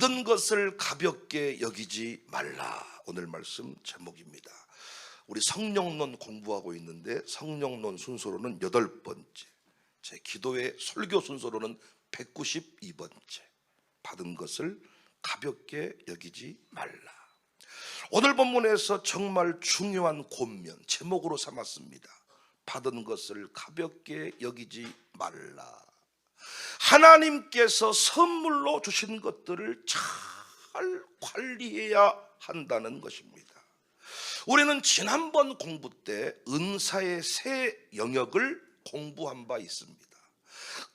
받은 것을 가볍게 여기지 말라. 오늘 말씀 제목입니다. 우리 성령론 공부하고 있는데 성령론 순서로는 8번째, 제 기도의 설교 순서로는 192번째, 받은 것을 가볍게 여기지 말라. 오늘 본문에서 정말 중요한 권면 제목으로 삼았습니다. 받은 것을 가볍게 여기지 말라. 하나님께서 선물로 주신 것들을 잘 관리해야 한다는 것입니다. 우리는 지난번 공부 때 은사의 세 영역을 공부한 바 있습니다.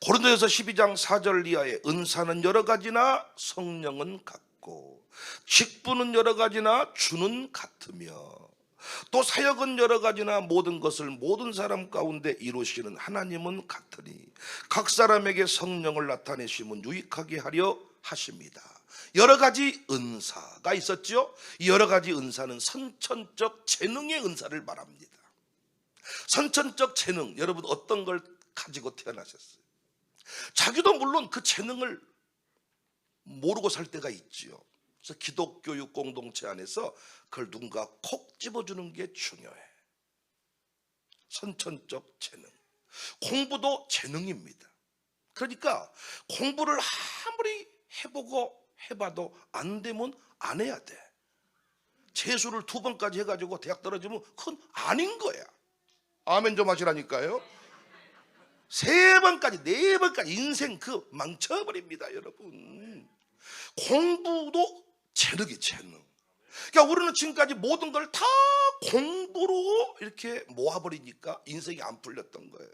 고린도전서 12장 4절 이하에 은사는 여러 가지나 성령은 같고, 직분은 여러 가지나 주는 같으며, 또 사역은 여러 가지나 모든 것을 모든 사람 가운데 이루시는 하나님은 같으니 각 사람에게 성령을 나타내심은 유익하게 하려 하십니다. 여러 가지 은사가 있었죠. 이 여러 가지 은사는 선천적 재능의 은사를 말합니다. 선천적 재능, 여러분 어떤 걸 가지고 태어나셨어요? 자기도 물론 그 재능을 모르고 살 때가 있지요. 그래서 기독교육 공동체 안에서 그걸 누군가 콕 집어주는 게 중요해. 선천적 재능. 공부도 재능입니다. 그러니까 공부를 아무리 해보고 해봐도 안 되면 안 해야 돼. 재수를 2번까지 해가지고 대학 떨어지면 그건 아닌 거야. 아멘 좀 하시라니까요. 3번까지 4번까지 인생 그 망쳐버립니다, 여러분. 공부도 재능이 재능. 그러니까 우리는 지금까지 모든 걸 다 공부로 이렇게 모아버리니까 인생이 안 풀렸던 거예요.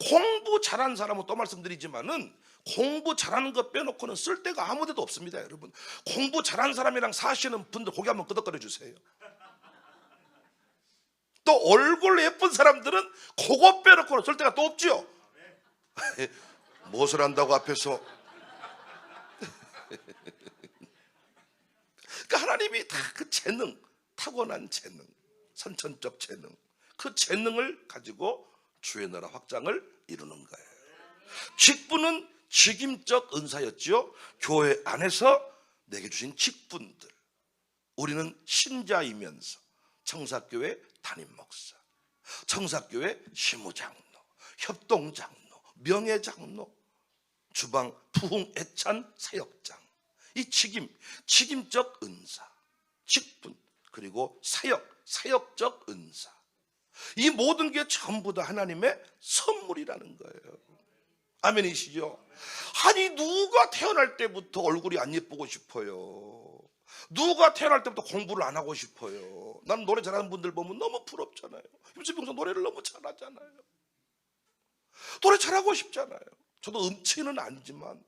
공부 잘하는 사람은 또 말씀드리지만은 공부 잘하는 것 빼놓고는 쓸 데가 아무 데도 없습니다, 여러분. 공부 잘하는 사람이랑 사시는 분들 고개 한번 끄덕거려 주세요. 또 얼굴 예쁜 사람들은 그거 빼놓고는 쓸 데가 또 없죠. 무엇을 한다고 앞에서. 그러니까 하나님이 다 그 재능, 타고난 재능, 선천적 재능, 그 재능을 가지고 주의 나라 확장을 이루는 거예요. 직분은 직임적 은사였죠. 교회 안에서 내게 주신 직분들. 우리는 신자이면서 청사교회 담임 목사, 청사교회 시무장로, 협동장로, 명예장로, 주방 부흥 애찬 사역장. 이 직임적 은사, 직분, 그리고 사역적 은사, 이 모든 게 전부 다 하나님의 선물이라는 거예요. 아멘이시죠? 아니 누가 태어날 때부터 얼굴이 안 예쁘고 싶어요? 누가 태어날 때부터 공부를 안 하고 싶어요? 난 노래 잘하는 분들 보면 너무 부럽잖아요. 임수평선 노래를 너무 잘하잖아요. 노래 잘하고 싶잖아요. 저도 음치는 아니지만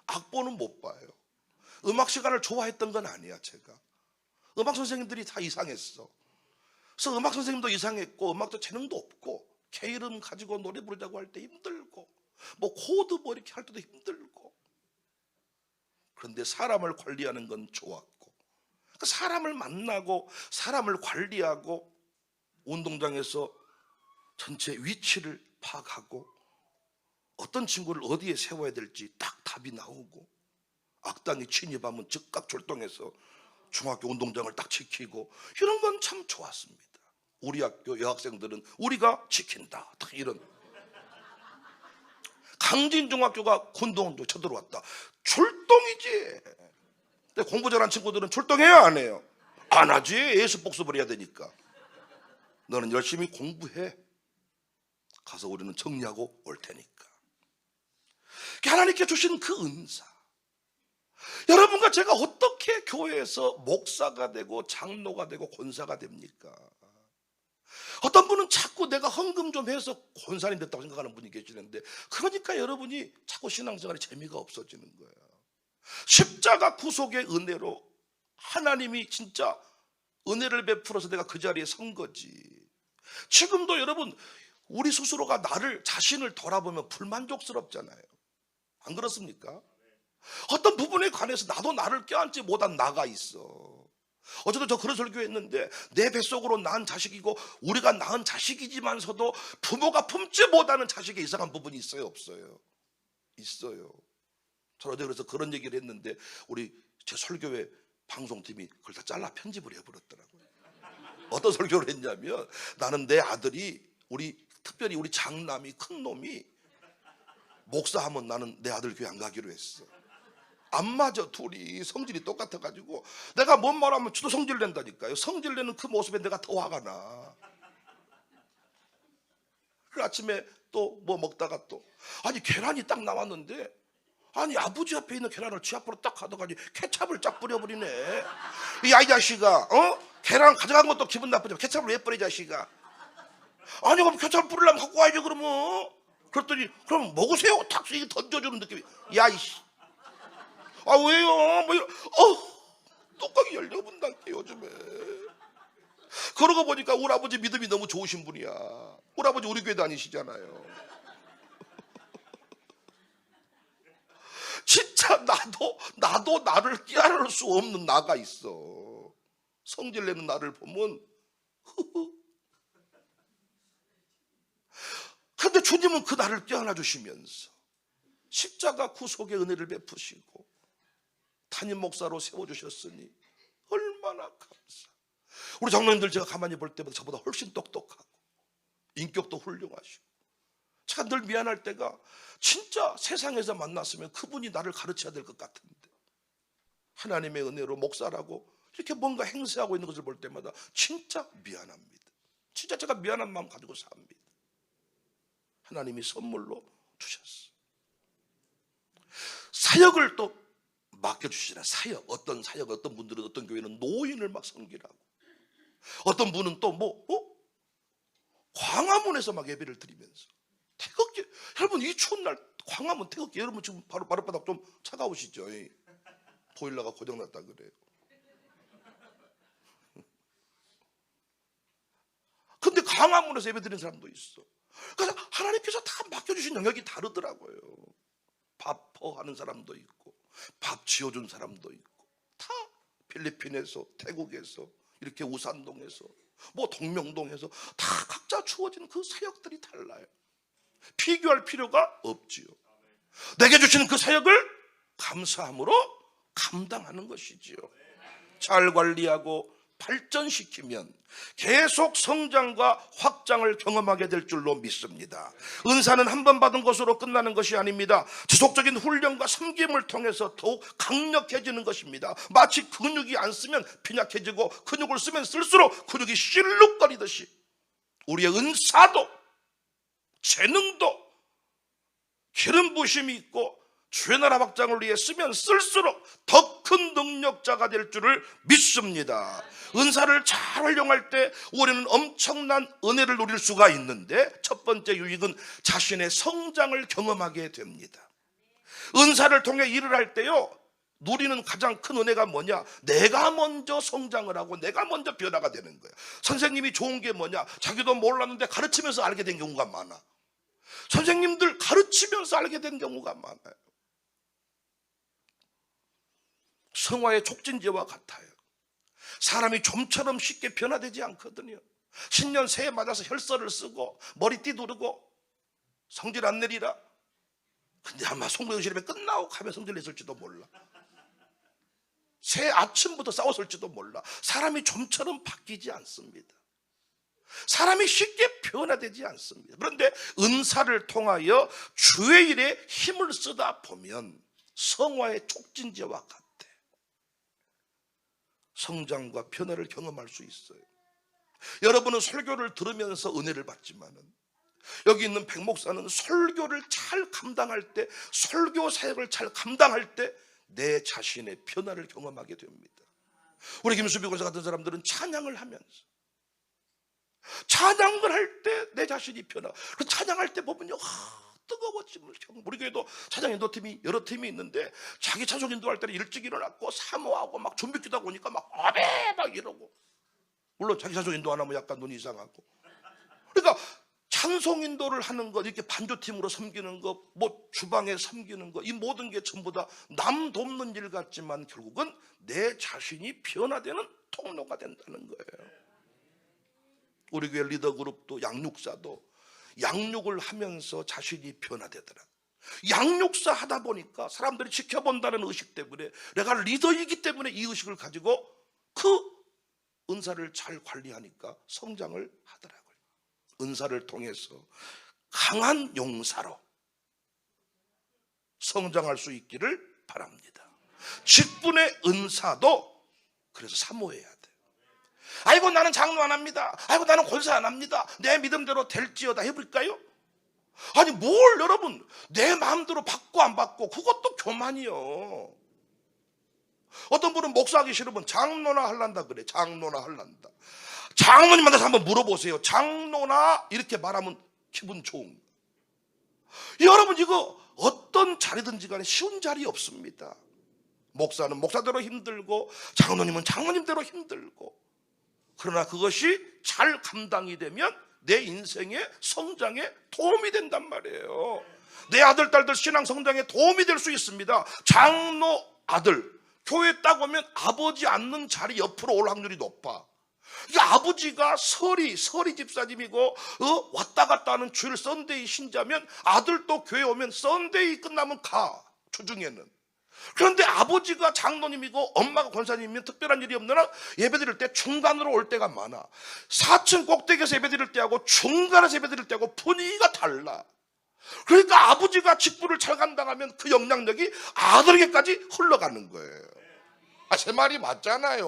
악보는 못 봐요. 음악 시간을 좋아했던 건 아니야. 제가 음악 선생님들이 다 이상했어. 그래서 음악 선생님도 이상했고 음악도 재능도 없고 K 이름 가지고 노래 부르자고 할 때 힘들고 뭐 코드 뭐 이렇게 할 때도 힘들고. 그런데 사람을 관리하는 건 좋았고, 그러니까 사람을 만나고 사람을 관리하고 운동장에서 전체 위치를 파악하고 어떤 친구를 어디에 세워야 될지 딱 답이 나오고, 악당이 침입하면 즉각 출동해서 중학교 운동장을 딱 지키고, 이런 건 참 좋았습니다. 우리 학교 여학생들은 우리가 지킨다, 딱 이런. 강진중학교가 군동도 쳐들어왔다, 출동이지. 근데 공부 잘하는 친구들은 출동해요, 안 해요? 안 하지. 예수 복습을 해야 되니까. 너는 열심히 공부해, 가서 우리는 정리하고 올 테니까. 하나님께 주신 그 은사, 여러분과 제가 어떻게 교회에서 목사가 되고 장로가 되고 권사가 됩니까? 어떤 분은 자꾸 내가 헌금 좀 해서 권사님 됐다고 생각하는 분이 계시는데, 그러니까 여러분이 자꾸 신앙생활에 재미가 없어지는 거예요. 십자가 구속의 은혜로 하나님이 진짜 은혜를 베풀어서 내가 그 자리에 선 거지. 지금도 여러분 우리 스스로가 자신을 돌아보면 불만족스럽잖아요. 안 그렇습니까? 어떤 부분에 관해서 나도 나를 껴안지 못한 나가 있어. 어제도 저 그런 설교했는데, 내 뱃속으로 낳은 자식이고 우리가 낳은 자식이지만서도 부모가 품지 못하는 자식의 이상한 부분이 있어요, 없어요? 있어요. 저는 어제 그래서 그런 얘기를 했는데 우리 제 설교회 방송팀이 그걸 다 잘라 편집을 해버렸더라고요. 어떤 설교를 했냐면, 나는 내 아들이 특별히 우리 장남이 큰 놈이 목사하면 나는 내 아들 교회 안 가기로 했어. 안 맞아. 둘이 성질이 똑같아가지고 내가 뭔 말하면 주도 성질 낸다니까요. 성질 내는 그 모습에 내가 더 화가 나. 그 아침에 또 뭐 먹다가 또 아니 계란이 딱 나왔는데, 아니 아버지 앞에 있는 계란을 지 앞으로 딱 가져가지 케찹을 쫙 뿌려버리네. 이 자식아, 계란 가져간 것도 기분 나쁘지만 케찹을 왜 뿌려, 이 자식아. 아니 그럼 케찹 뿌리려면 갖고 와야지 그러면. 그랬더니 그럼 먹으세요 탁 이게 던져주는 느낌이. 야 이씨, 아 왜요? 뭐 이런, 뚜껑이 열려본다니까 요즘에. 그러고 보니까 우리 아버지 믿음이 너무 좋으신 분이야. 우리 아버지 우리 교회 다니시잖아요. 진짜 나도 나를 깨달을 수 없는 나가 있어. 성질 내는 나를 보면 그런데 주님은 그 나를 깨어나 주시면서 십자가 구속의 은혜를 베푸시고 담임 목사로 세워주셨으니 얼마나 감사. 우리 장로님들 제가 가만히 볼 때보다 저보다 훨씬 똑똑하고 인격도 훌륭하시고, 제가 늘 미안할 때가 진짜 세상에서 만났으면 그분이 나를 가르쳐야 될 것 같은데 하나님의 은혜로 목사라고 이렇게 뭔가 행세하고 있는 것을 볼 때마다 진짜 미안합니다. 진짜 제가 미안한 마음 가지고 삽니다. 하나님이 선물로 주셨어. 사역을 또 맡겨주시잖아요. 사역, 어떤 사역, 어떤 분들은 어떤 교회는 노인을 막 섬기라고, 어떤 분은 또 광화문에서 막 예배를 드리면서 태극기. 여러분 이 추운 날 광화문 태극기, 여러분 지금 바로 바닥 좀 차가우시죠? 보일러가 고장났다 그래요. 근데 광화문에서 예배 드리는 사람도 있어. 그래서 하나님께서 다 맡겨주신 영역이 다르더라고요. 밥 퍼하는 사람도 있고 밥 지어준 사람도 있고, 다 필리핀에서, 태국에서, 이렇게 우산동에서, 뭐 동명동에서 다 각자 주어진 그 사역들이 달라요. 비교할 필요가 없지요. 내게 주시는 그 사역을 감사함으로 감당하는 것이지요. 잘 관리하고 발전시키면 계속 성장과 확장을 경험하게 될 줄로 믿습니다. 은사는 한 번 받은 것으로 끝나는 것이 아닙니다. 지속적인 훈련과 섬김을 통해서 더욱 강력해지는 것입니다. 마치 근육이 안 쓰면 빈약해지고 근육을 쓰면 쓸수록 근육이 실룩거리듯이 우리의 은사도 재능도 기름 부심이 있고 주의 나라 확장을 위해 쓰면 쓸수록 더 큰 능력자가 될 줄을 믿습니다. 은사를 잘 활용할 때 우리는 엄청난 은혜를 누릴 수가 있는데, 첫 번째 유익은 자신의 성장을 경험하게 됩니다. 은사를 통해 일을 할 때요, 누리는 가장 큰 은혜가 뭐냐? 내가 먼저 성장을 하고 내가 먼저 변화가 되는 거예요. 선생님이 좋은 게 뭐냐? 자기도 몰랐는데 가르치면서 알게 된 경우가 많아. 선생님들 가르치면서 알게 된 경우가 많아요. 성화의 촉진제와 같아요. 사람이 좀처럼 쉽게 변화되지 않거든요. 신년 새해 맞아서 혈서를 쓰고 머리띠 두르고 성질 안 내리라. 근데 아마 송구영실에 끝나고 가면 성질 냈을지도 몰라. 새해 아침부터 싸웠을지도 몰라. 사람이 좀처럼 바뀌지 않습니다. 사람이 쉽게 변화되지 않습니다. 그런데 은사를 통하여 주의 일에 힘을 쓰다 보면 성화의 촉진제와 같아 성장과 변화를 경험할 수 있어요. 여러분은 설교를 들으면서 은혜를 받지만은, 여기 있는 백 목사는 설교를 잘 감당할 때, 설교 사역을 잘 감당할 때 내 자신의 변화를 경험하게 됩니다. 우리 김수비 권사 같은 사람들은 찬양을 하면서, 찬양을 할 때 내 자신이 변화. 그 찬양할 때 보면요, 뜨거워지면, 우리 교회도 찬양 인도팀이 여러 팀이 있는데 자기 찬송 인도할 때는 일찍 일어났고 사모하고 막 준비기도 하고 오니까 막 아베 막 이러고, 물론 자기 찬송 인도 안 하면 약간 눈이 이상하고. 그러니까 찬송 인도를 하는 것, 이렇게 반주팀으로 섬기는 것, 뭐 주방에 섬기는 것, 이 모든 게 전부 다 남 돕는 일 같지만 결국은 내 자신이 변화되는 통로가 된다는 거예요. 우리 교회 리더 그룹도 양육사도 양육을 하면서 자신이 변화되더라. 양육사 하다 보니까 사람들이 지켜본다는 의식 때문에, 내가 리더이기 때문에 이 의식을 가지고 그 은사를 잘 관리하니까 성장을 하더라고요. 은사를 통해서 강한 용사로 성장할 수 있기를 바랍니다. 직분의 은사도 그래서 사모해야 돼요. 아이고 나는 장로 안 합니다. 아이고 나는 권사 안 합니다. 내 믿음대로 될지어다 해볼까요? 아니 뭘 여러분, 내 마음대로 받고 안 받고 그것도 교만이요. 어떤 분은 목사하기 싫으면 장로나 할란다 그래. 장로나 할란다. 장로님 만나서 한번 물어보세요. 장로나 이렇게 말하면 기분 좋은 거. 여러분 이거 어떤 자리든지 간에 쉬운 자리 없습니다. 목사는 목사대로 힘들고 장로님은 장로님대로 힘들고, 그러나 그것이 잘 감당이 되면 내 인생의 성장에 도움이 된단 말이에요. 내 아들 딸들 신앙 성장에 도움이 될 수 있습니다. 장로 아들 교회 딱 오면 아버지 앉는 자리 옆으로 올 확률이 높아. 이 아버지가 서리 집사님이고 왔다 갔다 하는 주일 썬데이 신자면 아들도 교회 오면 썬데이 끝나면 가, 주중에는. 그런데 아버지가 장로님이고 엄마가 권사님이면 특별한 일이 없는 한 예배드릴 때 중간으로 올 때가 많아. 4층 꼭대기에서 예배드릴 때하고 중간에서 예배드릴 때하고 분위기가 달라. 그러니까 아버지가 직분을 잘 감당하면 그 영향력이 아들에게까지 흘러가는 거예요. 제 말이 맞잖아요.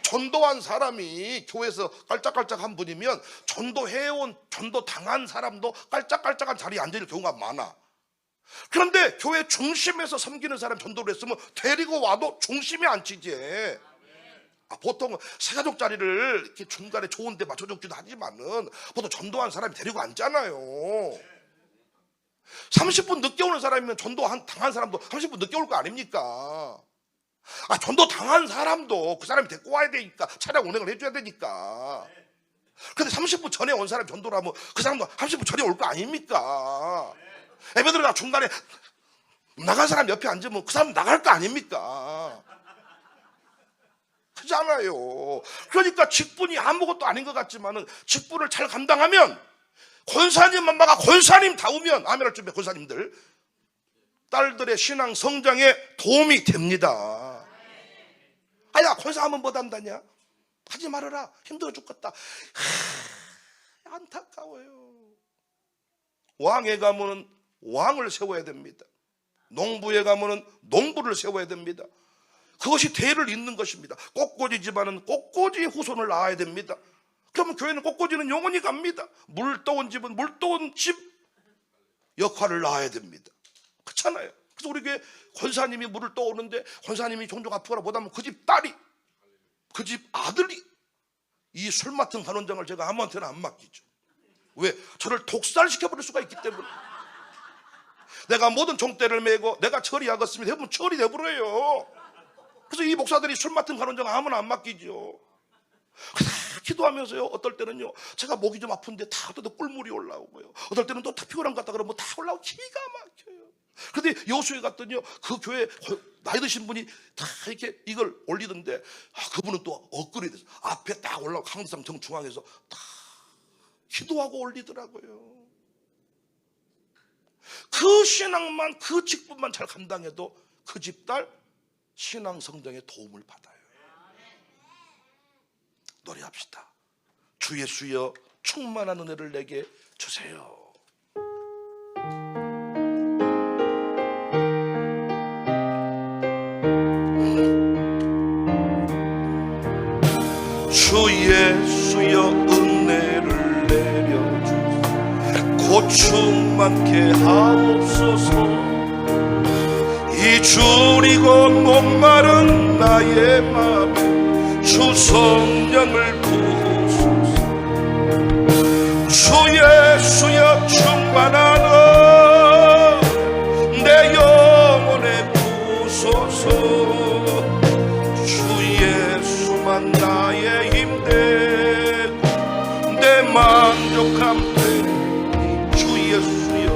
전도한 사람이 교회에서 깔짝깔짝한 분이면 전도해온, 전도 당한 사람도 깔짝깔짝한 자리에 앉을 경우가 많아. 그런데 교회 중심에서 섬기는 사람 전도를 했으면 데리고 와도 중심에 앉히지. 보통 세가족 자리를 이렇게 중간에 좋은 데 맞춰줬기도 하지만은 보통 전도한 사람이 데리고 앉잖아요. 30분 늦게 오는 사람이면 전도 당한 사람도 30분 늦게 올 거 아닙니까? 전도 당한 사람도 그 사람이 데리고 와야 되니까 차량 운행을 해줘야 되니까. 근데 30분 전에 온 사람이 전도를 하면 그 사람도 30분 전에 올 거 아닙니까? 예배 들어가 중간에 나간 사람 옆에 앉으면 그 사람 나갈 거 아닙니까? 그잖아요. 그러니까 직분이 아무것도 아닌 것 같지만은 직분을 잘 감당하면, 권사님 엄마가 권사님 다우면, 아멘할 준비 권사님들 딸들의 신앙 성장에 도움이 됩니다. 아야 권사하면 못한다냐? 하지 말아라. 힘들어 죽겠다. 안타까워요. 왕에 가면은 왕을 세워야 됩니다. 농부에 가면은 농부를 세워야 됩니다. 그것이 대를 잇는 것입니다. 꽃꽂이 집안은 꽃꽂이 후손을 낳아야 됩니다. 그러면 교회는 꽃꽂이는 영원히 갑니다. 물 떠온 집은 물 떠온 집 역할을 낳아야 됩니다. 그렇잖아요. 그래서 우리 교회 권사님이 물을 떠오는데 권사님이 종종 아프거나 못하면 그 집 딸이, 그 집 아들이 이 술 맡은 간원장을 제가 아무한테나 안 맡기죠. 왜? 저를 독살시켜버릴 수가 있기 때문에. 내가 모든 종대를 메고 내가 처리하겠습니다 해보면 처리돼버려요. 그래서 이 목사들이 술 맡은 간원장 아무나 안 맡기죠. 기도하면서요, 어떨 때는요 제가 목이 좀 아픈데 다 꿀물이 올라오고요, 어떨 때는 또 피곤한 것 같다 그러면 다 올라오고 기가 막혀요. 그런데 여수에 갔더니요 그 교회 나이 드신 분이 다 이렇게 이걸 올리던데, 그분은 또 엇그리 돼서 앞에 딱 올라오고 강대상 정중앙에서 다 기도하고 올리더라고요. 그 신앙만, 그 직분만 잘 감당해도 그 집딸 신앙 성장에 도움을 받아요. 노래합시다. 주 예수여 충만한 은혜를 내게 주세요. 주 예수여 은혜를 내려주소서. 고충 많게 하옵소서. 이 줄이고 목마른 나의 맘에 주 성령을 부으소서. 주 예수여 충만한 내 영혼에 부으소서. 주 예수만 나의 힘되고 내 만족함 되니 주 예수여,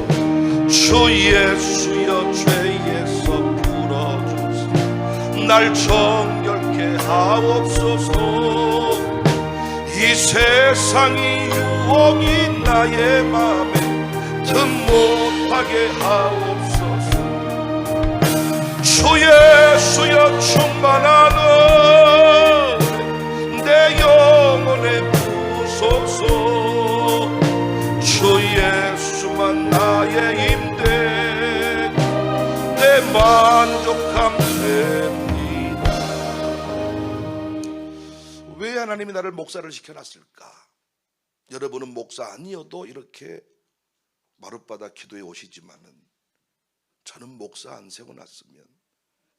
주 예수여 죄에서 풀어주소서. 날 정결케 하옵소서. 이 세상이 유혹이 나의 맘에 틈 못할 충만하게 하옵소서. 주 예수여 충만하는 내 영혼에 부소서. 주 예수만 나의 힘대 내 만족함 됩니다. 왜 하나님이 나를 목사를 시켜놨을까? 여러분은 목사 아니어도 이렇게 마룻바다 기도에 오시지만은 저는 목사 안 세워놨으면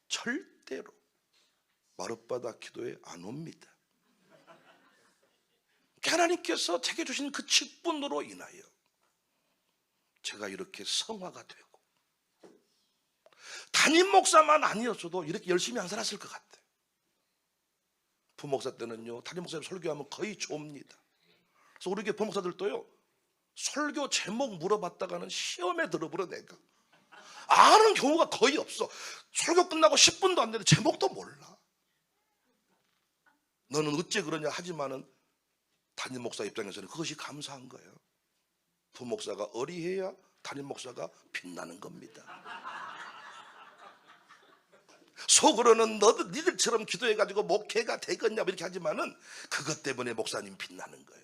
절대로 마룻바다 기도에 안 옵니다. 하나님께서 제게 주신 그 직분으로 인하여 제가 이렇게 성화가 되고, 담임 목사만 아니었어도 이렇게 열심히 안 살았을 것 같아요. 부목사 때는요, 담임 목사님 설교하면 거의 좁니다. 그래서 우리 교회 부목사들도요, 설교 제목 물어봤다가는 시험에 들어버려. 내가 아는 경우가 거의 없어. 설교 끝나고 10분도 안 되는데 제목도 몰라. 너는 어째 그러냐 하지만은 담임 목사 입장에서는 그것이 감사한 거예요. 부목사가 어리해야 담임 목사가 빛나는 겁니다. 속으로는 너도 니들처럼 기도해가지고 목회가 되겠냐 이렇게 하지만은 그것 때문에 목사님 빛나는 거예요.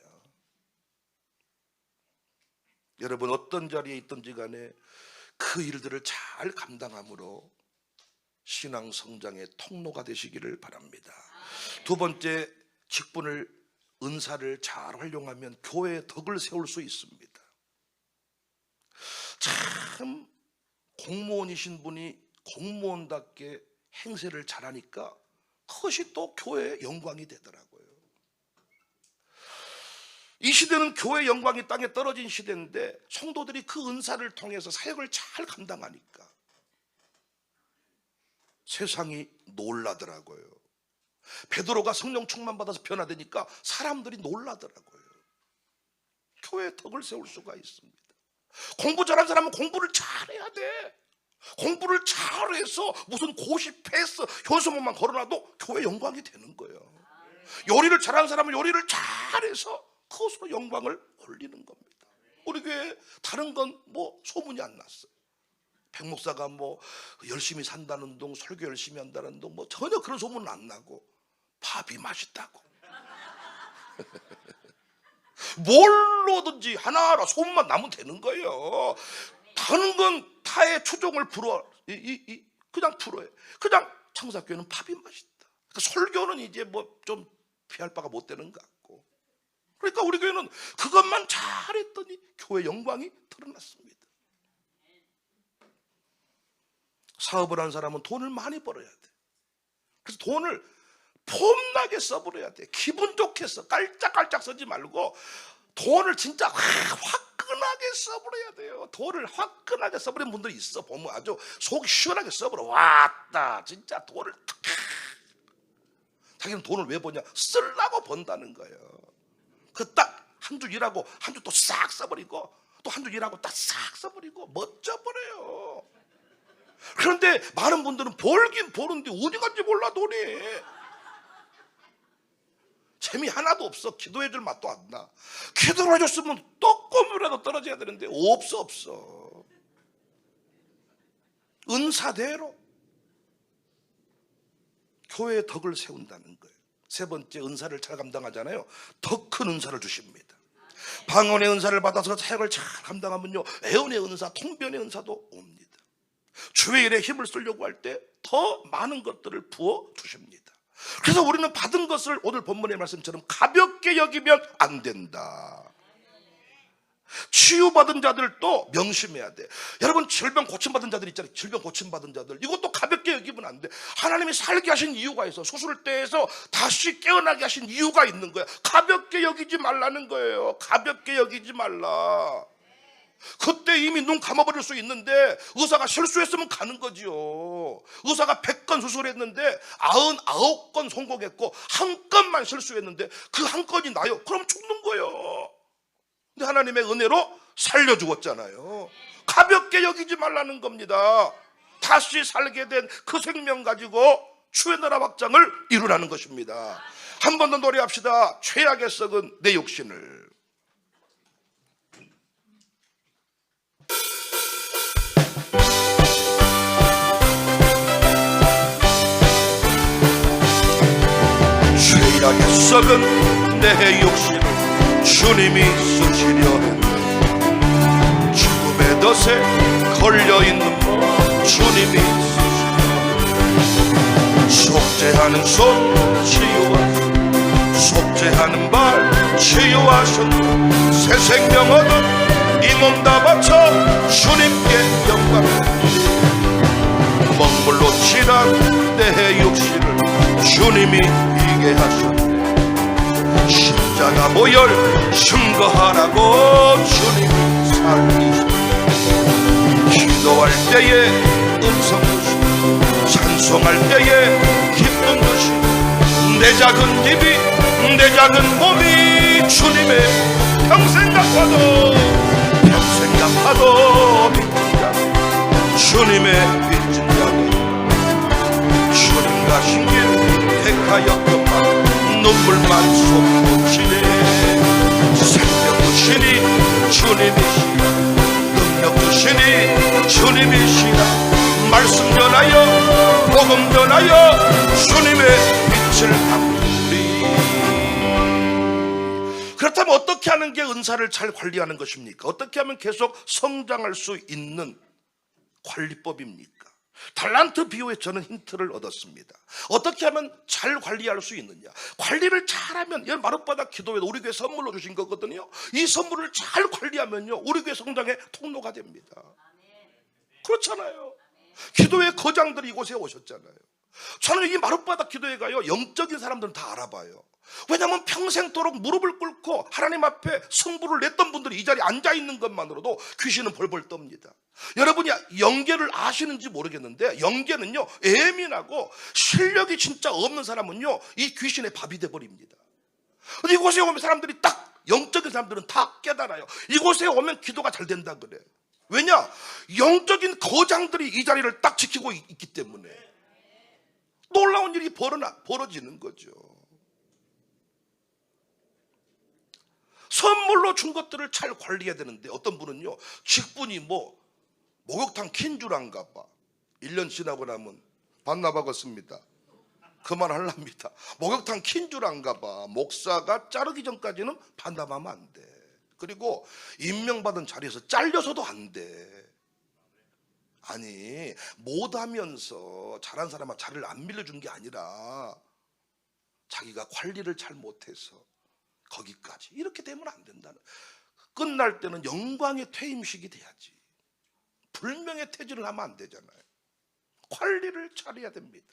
여러분 어떤 자리에 있든지 간에 그 일들을 잘 감당함으로 신앙 성장의 통로가 되시기를 바랍니다. 두 번째, 직분을, 은사를 잘 활용하면 교회의 덕을 세울 수 있습니다. 참 공무원이신 분이 공무원답게 행세를 잘하니까 그것이 또 교회의 영광이 되더라고요. 이 시대는 교회의 영광이 땅에 떨어진 시대인데 성도들이 그 은사를 통해서 사역을 잘 감당하니까 세상이 놀라더라고요. 베드로가 성령 충만 받아서 변화되니까 사람들이 놀라더라고요. 교회의 덕을 세울 수가 있습니다. 공부 잘하는 사람은 공부를 잘해야 돼. 공부를 잘해서 무슨 고시 패스 현수막만 걸어놔도 교회 영광이 되는 거예요. 요리를 잘하는 사람은 요리를 잘해서 그것으로 영광을 올리는 겁니다. 우리 교회 다른 건 뭐 소문이 안 났어요. 백 목사가 뭐 열심히 산다는 둥, 설교 열심히 한다는 둥, 뭐 전혀 그런 소문은 안 나고 밥이 맛있다고 뭘로든지 하나하나 소문만 나면 되는 거예요. 다른 건 타의 추종을 그냥 풀어요. 그냥 청사교회는 밥이 맛있다. 그러니까 설교는 이제 뭐 좀 피할 바가 못 되는 것 같고, 그러니까 우리 교회는 그것만 잘했더니 교회 영광이 드러났습니다. 사업을 하는 사람은 돈을 많이 벌어야 돼. 그래서 돈을 폼나게 써버려야 돼. 기분 좋게 써. 깔짝깔짝 쓰지 말고 돈을 진짜 화끈하게 써버려야 돼요. 돈을 화끈하게 써버리는 분들이 있어. 보면 아주 속이 시원하게 써버려. 왔다 진짜 돈을 자기는 돈을 왜 버냐? 쓰려고 번다는 거예요. 그 딱 한 주 일하고 한 주 또 싹 써버리고 또 한 주 일하고 딱 싹 써버리고 멋져버려요. 그런데 많은 분들은 벌긴 버는데 어디 간지 몰라. 돈이 재미 하나도 없어. 기도해줄 맛도 안 나. 기도를 해줬으면 떡고물이라도 떨어져야 되는데 없어. 은사대로 교회의 덕을 세운다는 거예요. 세 번째, 은사를 잘 감당하잖아요. 더 큰 은사를 주십니다. 방언의 은사를 받아서 사역을 잘 감당하면요, 애언의 은사, 통변의 은사도 옵니다. 주의 일에 힘을 쓰려고 할 때 더 많은 것들을 부어 주십니다. 그래서 우리는 받은 것을 오늘 본문의 말씀처럼 가볍게 여기면 안 된다. 치유받은 자들도 명심해야 돼. 여러분, 질병 고침받은 자들 있잖아요. 질병 고침받은 자들, 이것도 가볍게 여기면 안 돼. 하나님이 살게 하신 이유가 있어. 수술대에서 다시 깨어나게 하신 이유가 있는 거야. 가볍게 여기지 말라는 거예요. 가볍게 여기지 말라. 그때 이미 눈 감아버릴 수 있는데 의사가 실수했으면 가는 거지요. 의사가 100건 수술했는데 99건 성공했고 한 건만 실수했는데 그 한 건이 나요. 그럼 죽는 거예요. 근데 하나님의 은혜로 살려주었잖아요. 가볍게 여기지 말라는 겁니다. 다시 살게 된 그 생명 가지고 주의 나라 확장을 이루라는 것입니다. 한 번 더 노래합시다. 죄악에 썩은 내 육신을. 썩은 내 욕심을 주님이 쓰시려 했네. 죽음의 덫에 걸려있는 몸 주님이 쓰시려. 속죄하는 손 치유하셨네. 속죄하는 발 치유하셨네. 새 생명 얻은 이 몸 다 바쳐 주님께 영광. 먹물로 칠한 내 육신을 주님이 비게 하셨네. 십자가 보혈 증거하라고 주님이 살리셨네. 기도할 때에 음성 주시고 찬송할 때에 기쁨 주시고 내 작은 집이 내 작은 몸이 주님의 평생 갚아도 평생 갚아도 빚진 자 주님의 빚진 자들 주님 가신 길 택하여 금방 눈물만 쏟으시네. 생명 주시니 주님이시라. 능력 주시니 주님이시라. 말씀 전하여 복음 전하여 주님의 빛을 담으리. 그렇다면 어떻게 하는 게 은사를 잘 관리하는 것입니까? 어떻게 하면 계속 성장할 수 있는 관리법입니까? 달란트 비유에 저는 힌트를 얻었습니다. 어떻게 하면 잘 관리할 수 있느냐? 관리를 잘하면, 마룻바닥 기도회도 우리 교회 선물로 주신 거거든요. 이 선물을 잘 관리하면요 우리 교회 성장의 통로가 됩니다. 그렇잖아요. 기도회 거장들이 이곳에 오셨잖아요. 저는 이 마룻바닥 기도회가요 영적인 사람들은 다 알아봐요. 왜냐하면 평생도록 무릎을 꿇고 하나님 앞에 승부를 냈던 분들이 이 자리에 앉아있는 것만으로도 귀신은 벌벌 떱니다. 여러분이 영계를 아시는지 모르겠는데 영계는요 예민하고 실력이 진짜 없는 사람은요 이 귀신의 밥이 돼버립니다. 이곳에 오면 사람들이 딱 영적인 사람들은 다 깨달아요. 이곳에 오면 기도가 잘 된다 그래. 왜냐? 영적인 거장들이 이 자리를 딱 지키고 있기 때문에 놀라운 일이 벌어지는 거죠. 선물로 준 것들을 잘 관리해야 되는데 어떤 분은요 직분이 목욕탕 킨 줄 안가 봐. 1년 지나고 나면 반납하겠습니다. 그만하랍니다. 목욕탕 킨 줄 안가 봐. 목사가 자르기 전까지는 반납하면 안 돼. 그리고 임명받은 자리에서 잘려서도 안 돼. 아니 못하면서 잘한 사람한테 자리를 안 밀려준 게 아니라 자기가 관리를 잘 못해서 거기까지 이렇게 되면 안 된다는. 끝날 때는 영광의 퇴임식이 돼야지. 불명예 퇴진을 하면 안 되잖아요. 관리를 잘해야 됩니다.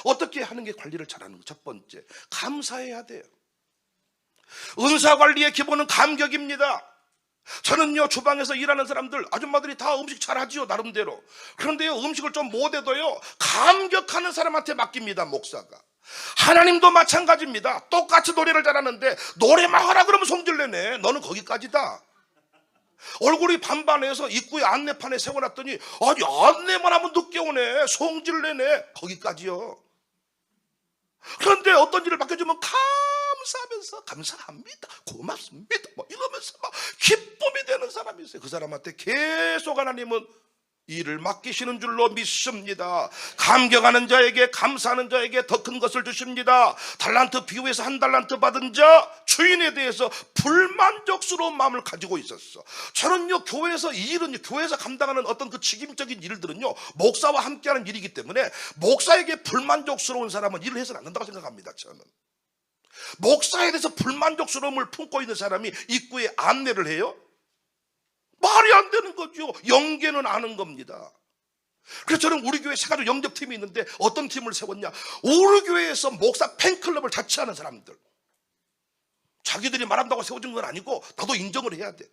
어떻게 하는 게 관리를 잘하는 거? 첫 번째, 감사해야 돼요. 은사 관리의 기본은 감격입니다. 저는요 주방에서 일하는 사람들 아줌마들이 다 음식 잘하지요 나름대로. 그런데요 음식을 좀 못해도요 감격하는 사람한테 맡깁니다 목사가. 하나님도 마찬가지입니다. 똑같이 노래를 잘하는데 노래만 하라 그러면 성질내네. 너는 거기까지다. 얼굴이 반반해서 입구에 안내판에 세워놨더니 아니 안내만 하면 늦게 오네. 성질내네. 거기까지요. 그런데 어떤 일을 맡겨주면 감사하면서 감사합니다 고맙습니다 이러면서 막 기쁨이 되는 사람이 있어요. 그 사람한테 계속 하나님은 일을 맡기시는 줄로 믿습니다. 감격하는 자에게 감사하는 자에게 더 큰 것을 주십니다. 달란트 비유에서 한 달란트 받은 자 주인에 대해서 불만족스러운 마음을 가지고 있었어. 저는요 교회에서 이 일은 교회에서 감당하는 어떤 그 직임적인 일들은요 목사와 함께하는 일이기 때문에 목사에게 불만족스러운 사람은 일을 해서는 안 된다고 생각합니다. 저는 목사에 대해서 불만족스러움을 품고 있는 사람이 입구에 안내를 해요? 말이 안 되는 거죠. 영계는 아는 겁니다. 그래서 저는 우리 교회 세 가지 영접팀이 있는데 어떤 팀을 세웠냐? 우리 교회에서 목사 팬클럽을 자처하는 사람들. 자기들이 말한다고 세워진 건 아니고 나도 인정을 해야 돼.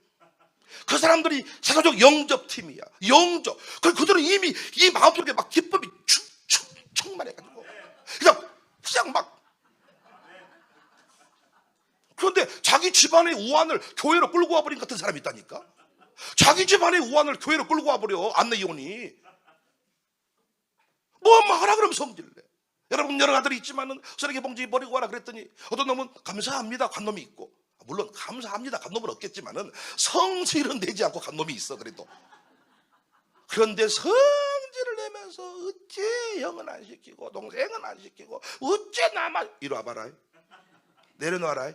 그 사람들이 세가족 영접팀이야. 영접. 그들은 이미 이 마음속에 막 기쁨이 충만해가지고 그냥 막. 그런데 자기 집안의 우환을 교회로 끌고 와버린 같은 사람이 있다니까. 자기 집안의 우환을 교회로 끌고 와버려. 안내요원이 뭐 하라 그러면 성질내. 여러분 여러 아들이 있지만은 쓰레기 봉지 버리고 와라 그랬더니 어떤 놈은 감사합니다 간 놈이 있고, 물론 감사합니다 간 놈은 없겠지만은 성질은 내지 않고 간 놈이 있어. 그래도 그런데 성질을 내면서 어째 형은 안 시키고 동생은 안 시키고 어째 나만 이리 와봐라. 내려놔라.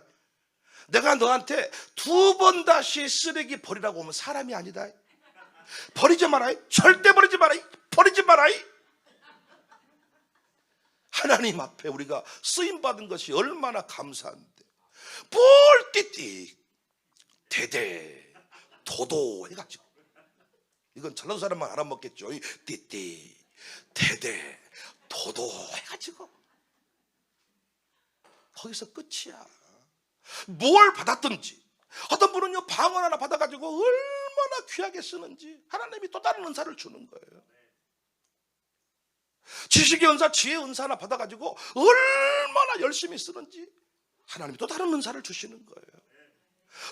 내가 너한테 2번 다시 쓰레기 버리라고 하면 사람이 아니다. 버리지 마라. 절대 버리지 마라. 버리지 마라. 하나님 앞에 우리가 쓰임받은 것이 얼마나 감사한데, 뭘 띠띠 대대 도도 해가지고, 이건 전라도 사람만 알아먹겠죠. 띠띠 대대 도도 해가지고 거기서 끝이야. 뭘 받았든지, 어떤 분은요 방언 하나 받아가지고 얼마나 귀하게 쓰는지 하나님이 또 다른 은사를 주는 거예요. 지식의 은사, 지혜의 은사 하나 받아가지고 얼마나 열심히 쓰는지 하나님이 또 다른 은사를 주시는 거예요.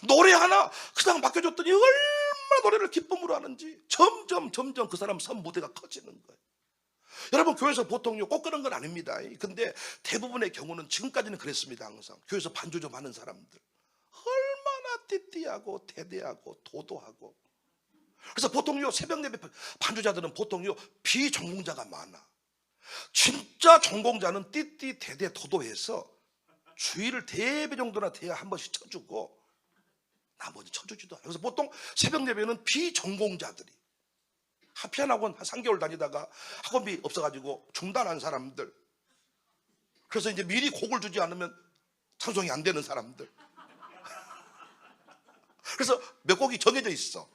노래 하나 그냥 맡겨줬더니 얼마나 노래를 기쁨으로 하는지 점점 그 사람 선 무대가 커지는 거예요. 여러분, 교회에서 보통요 꼭 그런 건 아닙니다. 근데 대부분의 경우는 지금까지는 그랬습니다. 항상 교회에서 반주 좀 하는 사람들 얼마나 띠띠하고 대대하고 도도하고. 그래서 보통요 새벽 예배 반주자들은 보통요 비전공자가 많아. 진짜 전공자는 띠띠 대대 도도해서 주의를 대배 정도나 돼야 한 번씩 쳐주고 나머지 쳐주지도 않아요. 그래서 보통 새벽 예배는 비전공자들이, 하피안학원 한 3개월 다니다가 학원비 없어가지고 중단한 사람들, 그래서 이제 미리 곡을 주지 않으면 찬송이 안 되는 사람들, 그래서 몇 곡이 정해져 있어.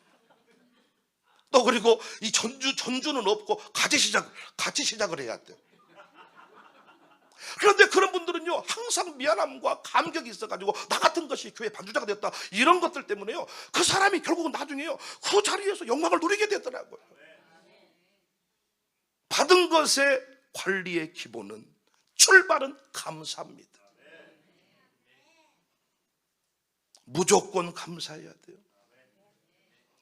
또 그리고 이 전주는 없고 같이 시작을 해야 돼. 그런데 그런 분들은요 항상 미안함과 감격이 있어가지고 나 같은 것이 교회 반주자가 됐다, 이런 것들 때문에요 그 사람이 결국은 나중에요 그 자리에서 영광을 누리게 되더라고요. 받은 것의 관리의 기본은, 출발은 감사입니다. 무조건 감사해야 돼요.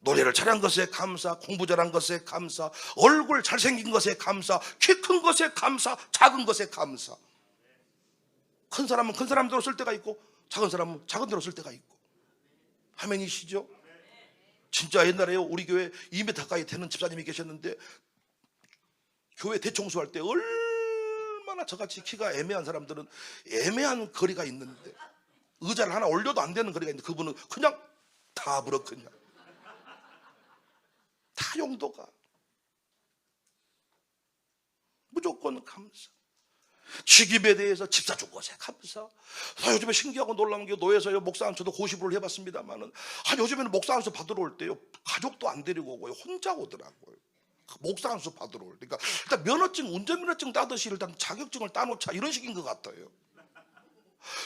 노래를 잘한 것에 감사, 공부 잘한 것에 감사, 얼굴 잘생긴 것에 감사, 키 큰 것에 감사, 작은 것에 감사. 큰 사람은 큰 사람대로 쓸 때가 있고 작은 사람은 작은 대로 쓸 때가 있고. 아멘이시죠? 진짜 옛날에요 우리 교회 2m 가까이 되는 집사님이 계셨는데 교회 대청소할 때 얼마나 저같이 키가 애매한 사람들은 애매한 거리가 있는데 의자를 하나 올려도 안 되는 거리가 있는데 그분은 그냥 다 물어, 그냥 다 용도가. 무조건 감사. 직입에 대해서 집사 준 것에 감사. 요즘에 신기하고 놀라운 게 노예서요 목사 안 저도 고시부를 해봤습니다만은 요즘에는 목사 안수 받으러 올 때요 가족도 안 데리고 오고요 혼자 오더라고요. 목사 안수 받으러 올 때. 그러니까 일단 면허증, 운전면허증 따듯이 일단 자격증을 따놓자, 이런 식인 것 같아요.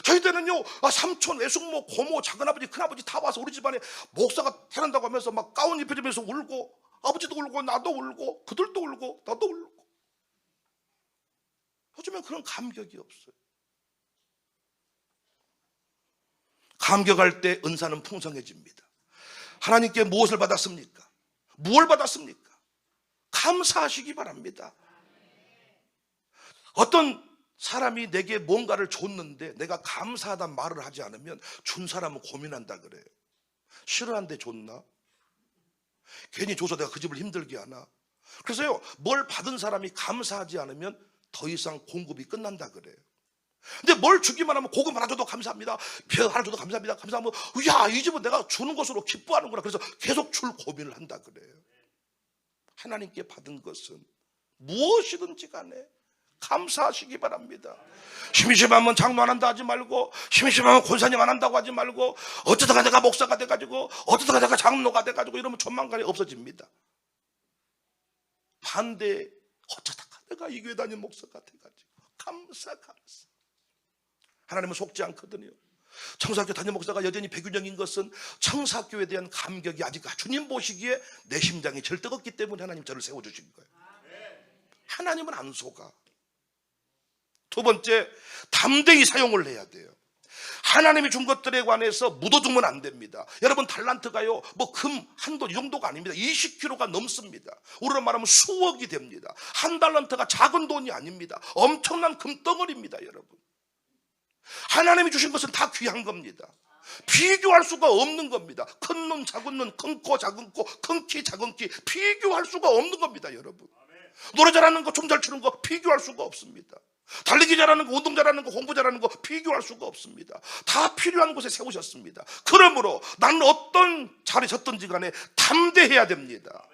저희 때는요 삼촌, 외숙모, 고모, 작은아버지, 큰아버지 다 와서 우리 집안에 목사가 태어난다고 하면서 막 가운 입혀주면서 울고, 아버지도 울고 나도 울고 그들도 울고 나도 울고. 요즘엔 그런 감격이 없어요. 감격할 때 은사는 풍성해집니다. 하나님께 무엇을 받았습니까? 무엇을 받았습니까? 감사하시기 바랍니다. 어떤 사람이 내게 뭔가를 줬는데 내가 감사하다는 말을 하지 않으면 준 사람은 고민한다 그래요. 싫어하는데 줬나? 괜히 줘서 내가 그 집을 힘들게 하나? 그래서요 뭘 받은 사람이 감사하지 않으면 더 이상 공급이 끝난다 그래요. 근데 뭘 주기만 하면 고급 하나 줘도 감사합니다, 별 하나 줘도 감사합니다, 감사하면 야, 이 집은 내가 주는 것으로 기뻐하는구나. 그래서 계속 줄 고민을 한다 그래요. 하나님께 받은 것은 무엇이든지 간에 감사하시기 바랍니다. 심심하면 장로 안 한다 하지 말고, 심심하면 권사님 안 한다고 하지 말고, 어쩌다가 내가 목사가 돼가지고, 어쩌다가 내가 장로가 돼가지고 이러면 조만간에 없어집니다. 반대, 어쩌다가 내가 이 교회 다니는 목사가 돼가지고 감사. 하나님은 속지 않거든요. 청사학교 담임 목사가 여전히 백윤영인 것은 청사학교에 대한 감격이 아직 주님 보시기에 내 심장이 제일 뜨겁기 때문에 하나님 저를 세워주신 거예요. 하나님은 안 속아. 두 번째, 담대히 사용을 해야 돼요. 하나님이 준 것들에 관해서 묻어두면 안 됩니다. 여러분, 달란트가요 뭐 금 한돈 이 정도가 아닙니다. 20kg가 넘습니다. 우리로 말하면 수억이 됩니다. 한 달란트가 작은 돈이 아닙니다. 엄청난 금덩어리입니다. 여러분, 하나님이 주신 것은 다 귀한 겁니다. 비교할 수가 없는 겁니다. 큰 눈, 작은 눈, 큰 코, 작은 코, 큰 키, 작은 키, 비교할 수가 없는 겁니다. 여러분, 노래 잘하는 거, 춤 잘 추는 거 비교할 수가 없습니다. 달리기 잘하는 거, 운동 잘하는 거, 공부 잘하는 거 비교할 수가 없습니다. 다 필요한 곳에 세우셨습니다. 그러므로 나는 어떤 자리에 섰든지 간에 담대해야 됩니다.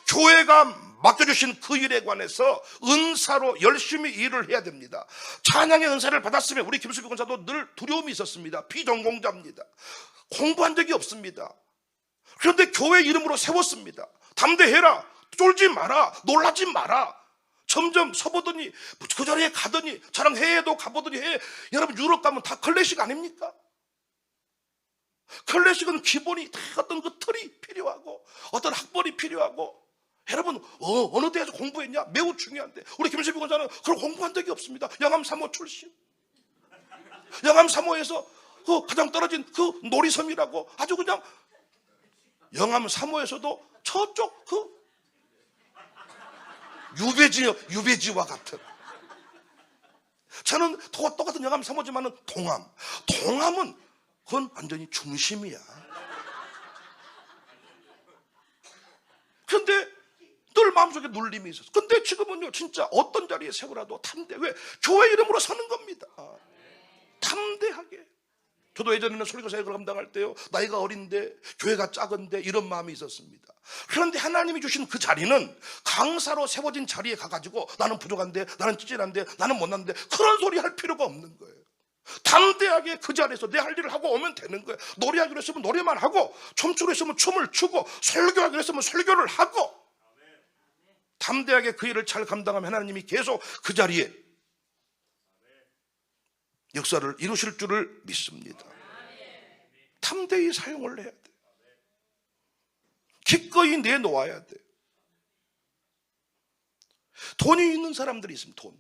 교회가 맡겨주신 그 일에 관해서 은사로 열심히 일을 해야 됩니다. 찬양의 은사를 받았으면 우리 김수빈 권사도 늘 두려움이 있었습니다. 비전공자입니다. 공부한 적이 없습니다. 그런데 교회 이름으로 세웠습니다. 담대해라, 쫄지 마라, 놀라지 마라. 점점 서보더니 그 자리에 가더니 저랑 해외도 가보더니 여러분 유럽 가면 다 클래식 아닙니까? 클래식은 기본이 다 어떤 그 틀이 필요하고 어떤 학벌이 필요하고 여러분 어느 대에서 공부했냐? 매우 중요한데 우리 김수빈 권사는 그걸 공부한 적이 없습니다. 영암 3호 출신. 영암 3호에서 그 가장 떨어진 그 놀이섬이라고 아주 그냥 영암 3호에서도 저쪽 그 유배지와 같은. 저는 똑같은 영암 3호지만은 동암은 그건 완전히 중심이야. 근데 늘 마음속에 눌림이 있었어. 근데 지금은요 진짜 어떤 자리에 세우라도 담대. 왜? 교회 이름으로 서는 겁니다. 담대하게. 저도 예전에는 설교 사역을 감당할 때요 나이가 어린데 교회가 작은데 이런 마음이 있었습니다. 그런데 하나님이 주신 그 자리는 강사로 세워진 자리에 가가지고 나는 부족한데, 나는 찌질한데, 나는 못난데 그런 소리 할 필요가 없는 거예요. 담대하게 그 자리에서 내 할 일을 하고 오면 되는 거예요. 노래하기로 했으면 노래만 하고, 춤추기로 했으면 춤을 추고, 설교하기로 했으면 설교를 하고, 담대하게 그 일을 잘 감당하면 하나님이 계속 그 자리에 역사를 이루실 줄을 믿습니다. 담대히 사용을 해야 돼. 기꺼이 내놓아야 돼. 돈이 있는 사람들이 있습니다. 돈.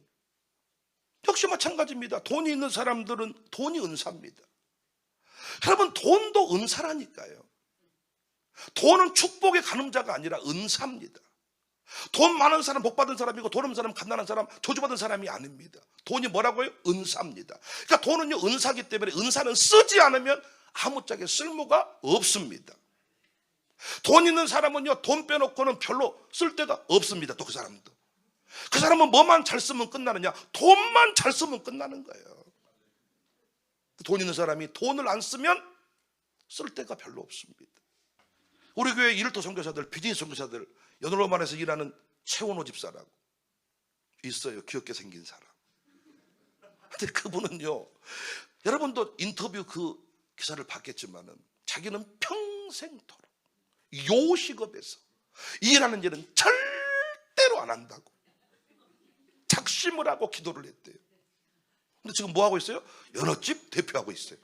역시 마찬가지입니다. 돈이 있는 사람들은 돈이 은사입니다. 여러분 돈도 은사라니까요. 돈은 축복의 가늠자가 아니라 은사입니다. 돈 많은 사람 복 받은 사람이고 돈 없는 사람 갓난한 사람 저주받은 사람이 아닙니다. 돈이 뭐라고요? 은사입니다. 그러니까 돈은요 은사기 때문에 은사는 쓰지 않으면 아무짝에 쓸모가 없습니다. 돈 있는 사람은요 돈 빼놓고는 별로 쓸 데가 없습니다. 또 그 사람도. 그 사람은 뭐만 잘 쓰면 끝나느냐? 돈만 잘 쓰면 끝나는 거예요. 돈 있는 사람이 돈을 안 쓰면 쓸 데가 별로 없습니다. 우리 교회 일터 선교사들, 비즈니스 선교사들, 연로만에서 일하는 최원호 집사라고 있어요. 귀엽게 생긴 사람. 근데 그분은요, 여러분도 인터뷰 그 기사를 봤겠지만은 자기는 평생토록 요식업에서 일하는 일은 절대로 안 한다고 작심을 하고 기도를 했대요. 근데 지금 뭐 하고 있어요? 연어집 대표하고 있어요.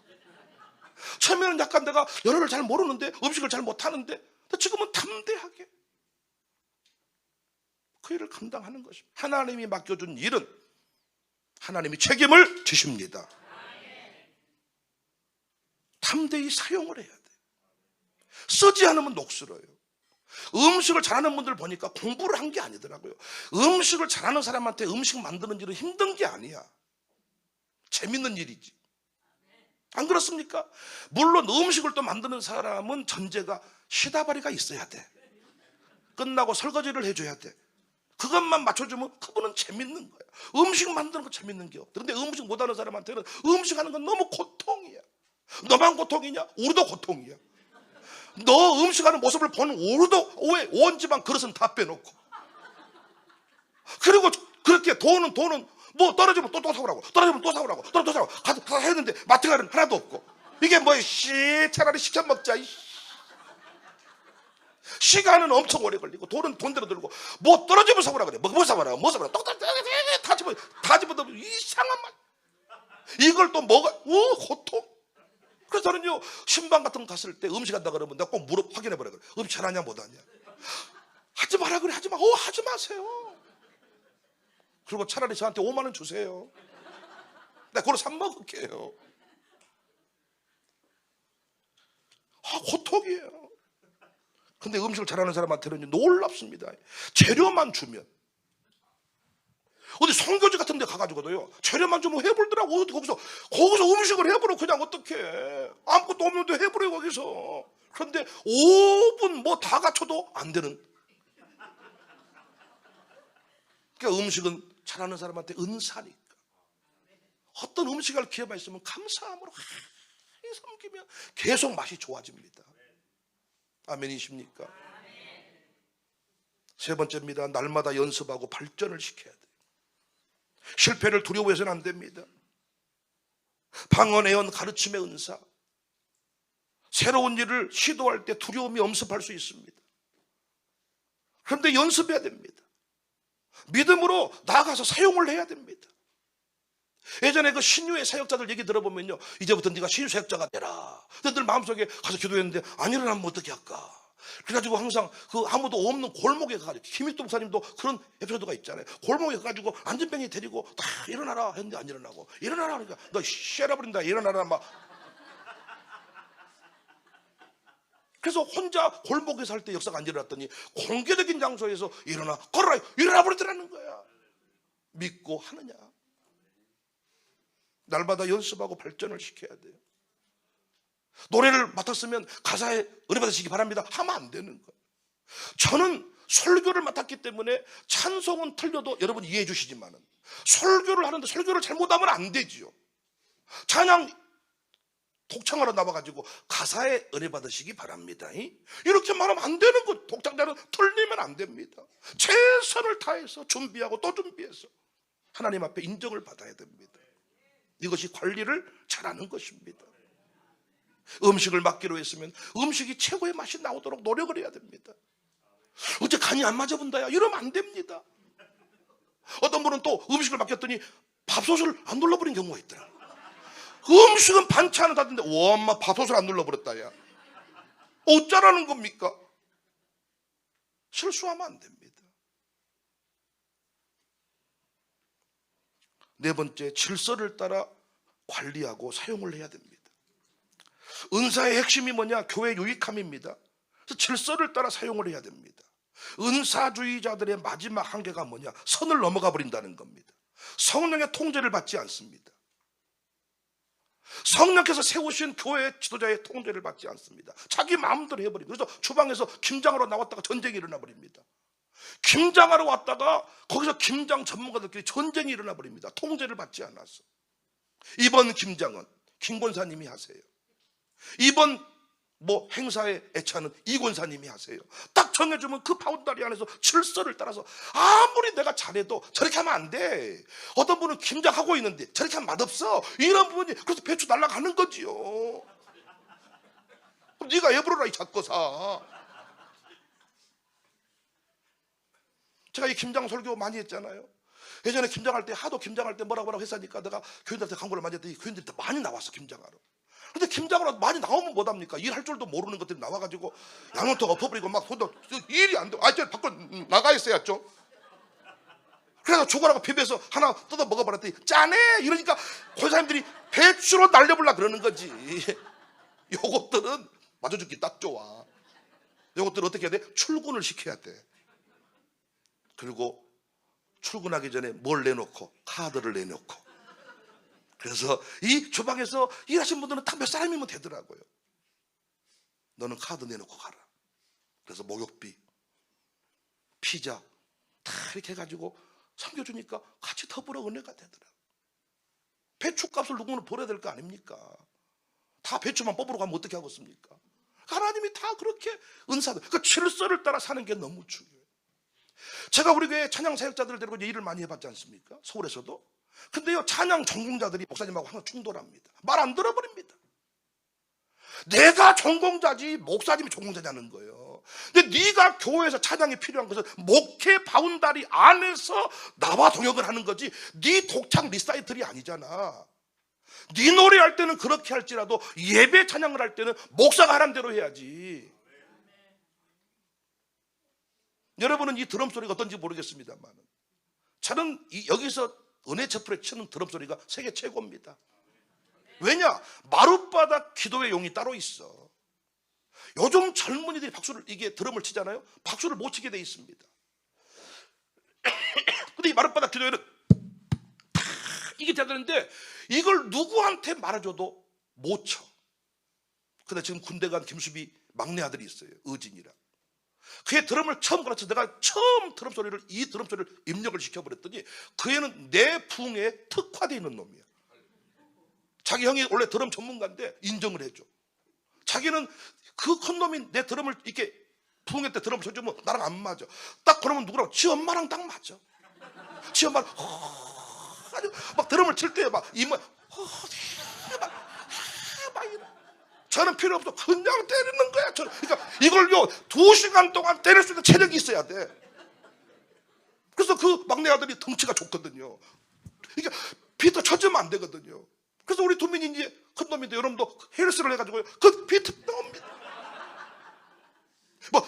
처음에는 약간 내가 연어를 잘 모르는데 음식을 잘 못하는데 지금은 담대하게 그 일을 감당하는 것입니다. 하나님이 맡겨준 일은 하나님이 책임을 지십니다. 담대히 사용을 해야 돼. 쓰지 않으면 녹슬어요. 음식을 잘하는 분들 보니까 공부를 한 게 아니더라고요. 음식을 잘하는 사람한테 음식 만드는 일은 힘든 게 아니야. 재밌는 일이지. 안 그렇습니까? 물론 음식을 또 만드는 사람은 전제가 시다바리가 있어야 돼. 끝나고 설거지를 해줘야 돼. 그것만 맞춰주면 그분은 재밌는 거야. 음식 만드는 거 재밌는 게 없다. 근데 음식 못하는 사람한테는 음식하는 건 너무 고통이야. 너만 고통이냐? 우리도 고통이야. 너 음식하는 모습을 보는 우리도 온 집안 그릇은 다 빼놓고. 그리고 그렇게 돈은 뭐 떨어지면 또 사오라고, 떨어지면 또 사오라고, 또 사오라고 가서 해야 되는데 마트 가는 하나도 없고. 이게 뭐야? 차라리 시켜 먹자. 시간은 엄청 오래 걸리고 돈은 돈대로 들고 뭐 떨어지면 사오라 그래. 뭐 사오라 다 집어넣으면 이상한 맛. 이걸 또 먹어. 고통. 그래서 저는요 신방 같은 거 갔을 때 음식 한다 그러면 내가 꼭 확인해 보라 그래. 음식 잘하냐 못하냐. 하지 마라 그래. 하지 마. 하지 마세요. 그리고 차라리 저한테 5만 원 주세요. 내가 그걸 사 먹을게요. 고통이에요. 근데 음식을 잘하는 사람한테는 놀랍습니다. 재료만 주면. 어디 선교지 같은 데 가가지고도요 재료만 주면 해불더라고. 거기서 음식을 해보러 그냥 어떡해. 아무것도 없는데 해보려 거기서. 그런데 5분 뭐 다 갖춰도 안 되는. 그러니까 음식은 잘하는 사람한테 은사니까. 어떤 음식을 기회만 있으면 감사함으로 섬기면 계속 맛이 좋아집니다. 아멘이십니까? 세 번째입니다. 날마다 연습하고 발전을 시켜야 돼요. 실패를 두려워해서는 안 됩니다. 방언, 예언, 가르침의 은사, 새로운 일을 시도할 때 두려움이 엄습할 수 있습니다. 그런데 연습해야 됩니다. 믿음으로 나아가서 사용을 해야 됩니다. 예전에 그 신유의 사역자들 얘기 들어보면요, 이제부터 네가 신유 사역자가 되라. 근데 늘 마음속에 가서 기도했는데 안 일어나면 어떻게 할까? 그래가지고 항상 그 아무도 없는 골목에 가가지고, 김익도 목사님도 그런 에피소드가 있잖아요. 골목에 가가지고 안전뱅이 데리고 다 일어나라 했는데 안 일어나고, 일어나라 그러니까 너 쉐라버린다, 일어나라 막. 그래서 혼자 골목에서 할 때 역사가 안 일어났더니 공개적인 장소에서 일어나, 걸어라, 일어나 버리더라는 거야. 믿고 하느냐. 날마다 연습하고 발전을 시켜야 돼요. 노래를 맡았으면 가사에 은혜 받으시기 바랍니다 하면 안 되는 거예요. 저는 설교를 맡았기 때문에 찬송은 틀려도 여러분 이해해 주시지만은, 설교를 하는데 설교를 잘못하면 안 되지요. 찬양 독창하러 나와가지고 가사에 은혜 받으시기 바랍니다 이렇게 말하면 안 되는 거예요. 독창자는 틀리면 안 됩니다. 최선을 다해서 준비하고 또 준비해서 하나님 앞에 인정을 받아야 됩니다. 이것이 관리를 잘하는 것입니다. 음식을 맡기로 했으면 음식이 최고의 맛이 나오도록 노력을 해야 됩니다. 어째 간이 안 맞아 본다야 이러면 안 됩니다. 어떤 분은 또 음식을 맡겼더니 밥솥을 안 눌러버린 경우가 있더라. 음식은 반찬을 닫는데 와 엄마 밥솥을 안 눌러버렸다 야. 어쩌라는 겁니까? 실수하면 안 됩니다. 네 번째, 질서를 따라 관리하고 사용을 해야 됩니다. 은사의 핵심이 뭐냐? 교회 유익함입니다. 그래서 질서를 따라 사용을 해야 됩니다. 은사주의자들의 마지막 한계가 뭐냐? 선을 넘어가 버린다는 겁니다. 성령의 통제를 받지 않습니다. 성령께서 세우신 교회 지도자의 통제를 받지 않습니다. 자기 마음대로 해버리고, 그래서 주방에서 김장하러 나왔다가 전쟁이 일어나 버립니다. 김장하러 왔다가 거기서 김장 전문가들끼리 전쟁이 일어나 버립니다. 통제를 받지 않아서. 이번 김장은 김 권사님이 하세요. 이번 행사의 애차는 이 권사님이 하세요. 딱 정해주면 그 바운다리 안에서 질서를 따라서 아무리 내가 잘해도 저렇게 하면 안 돼. 어떤 분은 김장하고 있는데 저렇게 하면 맛없어. 이런 부분이, 그래서 배추 날아가는 거지요. 그럼 네가 예불어라 이 작거사. 제가 이 김장 설교 많이 했잖아요. 예전에 김장할 때 하도 김장할 때 뭐라고 했으니까 내가 교인들한테 광고를 많이 했더니 교인들이 많이 나왔어 김장하러. 근데 김장하러 많이 나오면 못합니까? 일할 줄도 모르는 것들이 나와가지고 양념통 엎어버리고 막 손도 일이 안 돼. 저 밖으로 나가 있어야죠. 그래서 죽으라고 비벼서 하나 뜯어 먹어버렸더니 짜네 이러니까 권사님들이 배추로 날려보려 그러는 거지. 요것들은 맞아 죽기 딱 좋아. 요것들은 어떻게 해야 돼? 출근을 시켜야 돼. 그리고 출근하기 전에 뭘 내놓고? 카드를 내놓고. 그래서 이 주방에서 일하신 분들은 다 몇 사람이면 되더라고요. 너는 카드 내놓고 가라. 그래서 목욕비, 피자 다 이렇게 해가지고 섬겨주니까 같이 더불어 은혜가 되더라고요. 배추값을 누구는 벌어야 될 거 아닙니까? 다 배추만 뽑으러 가면 어떻게 하겠습니까? 하나님이 다 그렇게 은사들, 그 질서를 따라 사는 게 너무 중요해요. 제가 우리 교회 찬양 사역자들을 데리고 일을 많이 해봤지 않습니까? 서울에서도. 근데요, 찬양 전공자들이 목사님하고 항상 충돌합니다. 말 안 들어버립니다. 내가 전공자지 목사님이 전공자냐는 거예요. 근데 네가 교회에서 찬양이 필요한 것은 목회 바운다리 안에서 나와 동역을 하는 거지 네 독창 리사이틀이 아니잖아. 네 노래할 때는 그렇게 할지라도 예배 찬양을 할 때는 목사가 하라는 대로 해야지. 여러분은 이 드럼 소리가 어떤지 모르겠습니다만 저는 여기서 은혜 첩풀에 치는 드럼 소리가 세계 최고입니다. 왜냐? 마룻바닥 기도의 용이 따로 있어. 요즘 젊은이들이 이게 드럼을 치잖아요. 박수를 못 치게 돼 있습니다. 근데 이 마룻바닥 기도회는 이게 돼야 되는데 이걸 누구한테 말해줘도 못 쳐. 근데 지금 군대 간 김수비 막내 아들이 있어요. 의진이라. 그의 드럼을 처음 가르쳐 내가 처음 드럼 소리를 이 드럼 소리를 입력을 시켜버렸더니 그 애는 내 부흥에 특화되어 있는 놈이야. 자기 형이 원래 드럼 전문가인데 인정을 해줘. 자기는 그 큰 놈이 내 드럼을 이렇게 부흥회 때 드럼을 쳐주면 나랑 안 맞아. 딱 그러면 누구랑? 지 엄마랑 딱 맞아. 지 엄마랑 막 드럼을 칠 때 막 이마 막 이래. 저는 필요 없어. 그냥 때리는 거야. 그러니까 이걸요 2시간 동안 때릴 수 있는 체력이 있어야 돼. 그래서 그 막내 아들이 덩치가 좋거든요. 이게 비트 쳐주면 안 되거든요. 그래서 우리 두민이 이제 큰 놈인데 여러분도 헬스를 해가지고 그 비트 나옵니다. 막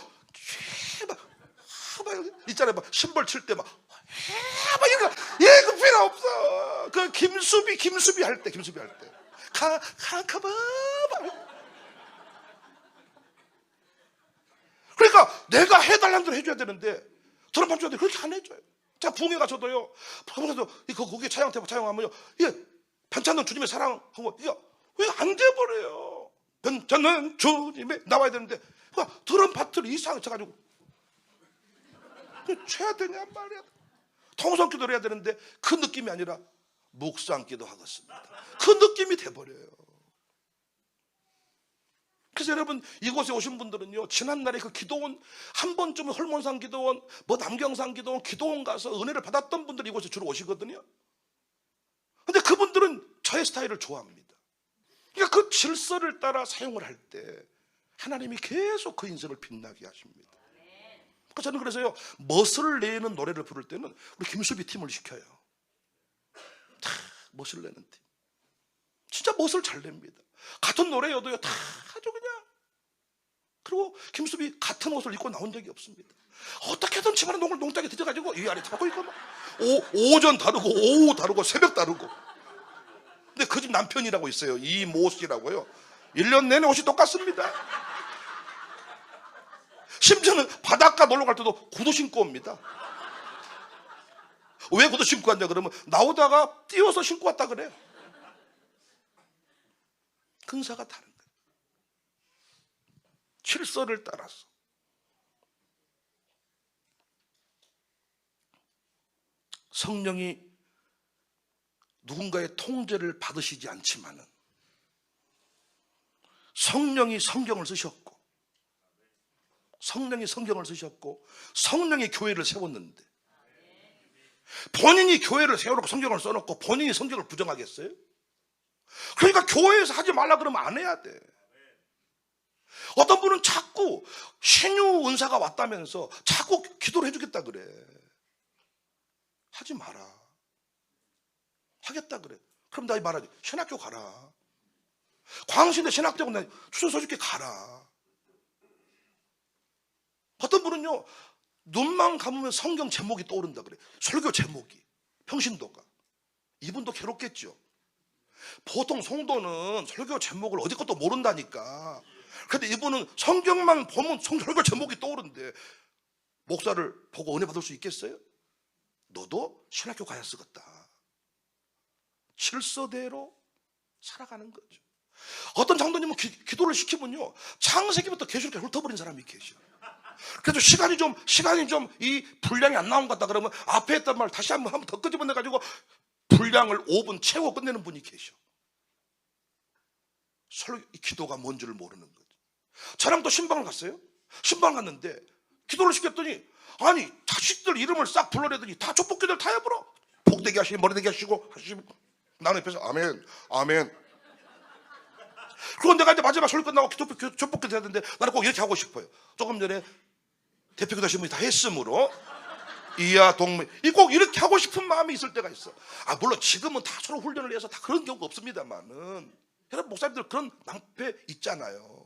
있잖아요. 막 심벌 칠 때 막 이거 그 필요 없어. 그 김수비 할 때 가봐. 그러니까 내가 해달라는 대로 해줘야 되는데 드럼 반주한테 그렇게 안 해줘요. 제가 부흥회 가서도요. 부흥회에서 거기에 차영하면요. 이게 반찬은 주님의 사랑하고 이게 왜 안 돼버려요. 반찬은 주님의 나와야 되는데 그러니까 드럼 파트를 이상하게 쳐가지고 쳐야 되냐 말이야. 통성 기도를 해야 되는데 그 느낌이 아니라 묵상 기도하겠습니다. 그 느낌이 돼버려요. 그래서 여러분 이곳에 오신 분들은요 지난날에 그 기도원 한 번쯤은 헐몬산 기도원 뭐 남경산 기도원 가서 은혜를 받았던 분들이 이곳에 주로 오시거든요. 근데 그분들은 저의 스타일을 좋아합니다. 그러니까 그 질서를 따라 사용을 할 때 하나님이 계속 그 인생을 빛나게 하십니다. 그러니까 저는 그래서요 멋을 내는 노래를 부를 때는 우리 김수비 팀을 시켜요. 다 멋을 내는 팀. 진짜 멋을 잘 냅니다. 같은 노래여도요 다 아주 그냥. 그리고 김수비 같은 옷을 입고 나온 적이 없습니다. 어떻게든 집안에 농장에 들여가지고 이 아래 잡고 있고 막 오전 다르고 오후 다르고 새벽 다르고. 근데 그 집 남편이라고 있어요. 이모 씨라고요. 1년 내내 옷이 똑같습니다. 심지어는 바닷가 놀러 갈 때도 구두 신고 옵니다. 왜 구두 신고 왔냐 그러면 나오다가 띄워서 신고 왔다 그래요. 근사가 다른 거예요. 질서를 따라서. 성령이 누군가의 통제를 받으시지 않지만은 성령이 성경을 쓰셨고 성령이 교회를 세웠는데 본인이 교회를 세우라고 성경을 써놓고 본인이 성경을 부정하겠어요? 그러니까 교회에서 하지 말라 그러면 안 해야 돼. 어떤 분은 자꾸 신유 은사가 왔다면서 자꾸 기도를 해주겠다 그래. 하지 마라. 하겠다 그래. 그럼 나 말하지. 신학교 가라. 광신대 신학대고 나 추천서 줄게 가라. 어떤 분은요 눈만 감으면 성경 제목이 떠오른다 그래. 설교 제목이 평신도가. 이분도 괴롭겠죠. 보통 성도는 설교 제목을 어디 것도 모른다니까. 근데 이분은 성경만 보면 설교 제목이 떠오른대. 목사를 보고 은혜 받을 수 있겠어요? 너도 신학교 가야 쓰겠다. 질서대로 살아가는 거죠. 어떤 장로님은 기도를 시키면요 창세기부터 계속 이렇게 훑어버린 사람이 계셔. 그래도 시간이 좀 이 분량이 안 나온 것 같다 그러면 앞에 했던 말 다시 한번 더 끄집어내가지고 분량을 5분 채워 끝내는 분이 계셔. 이 기도가 뭔지를 모르는 거죠. 저랑 또 신방을 갔어요. 신방 갔는데 기도를 시켰더니 아니 자식들 이름을 싹 불러내더니 다 족복기들 다 해버려. 복되게 하시고 머리되게 하시고 나는 옆에서 아멘. 그리고 내가 이제 마지막 설교 끝나고 족복기도 해야 되는데 나는 꼭 이렇게 하고 싶어요. 조금 전에 대표기도 하신 분이 다 했으므로 이하 동맹 꼭 이렇게 하고 싶은 마음이 있을 때가 있어. 물론 지금은 다 서로 훈련을 해서 다 그런 경우가 없습니다만은 여러분 목사님들 그런 낭패 있잖아요.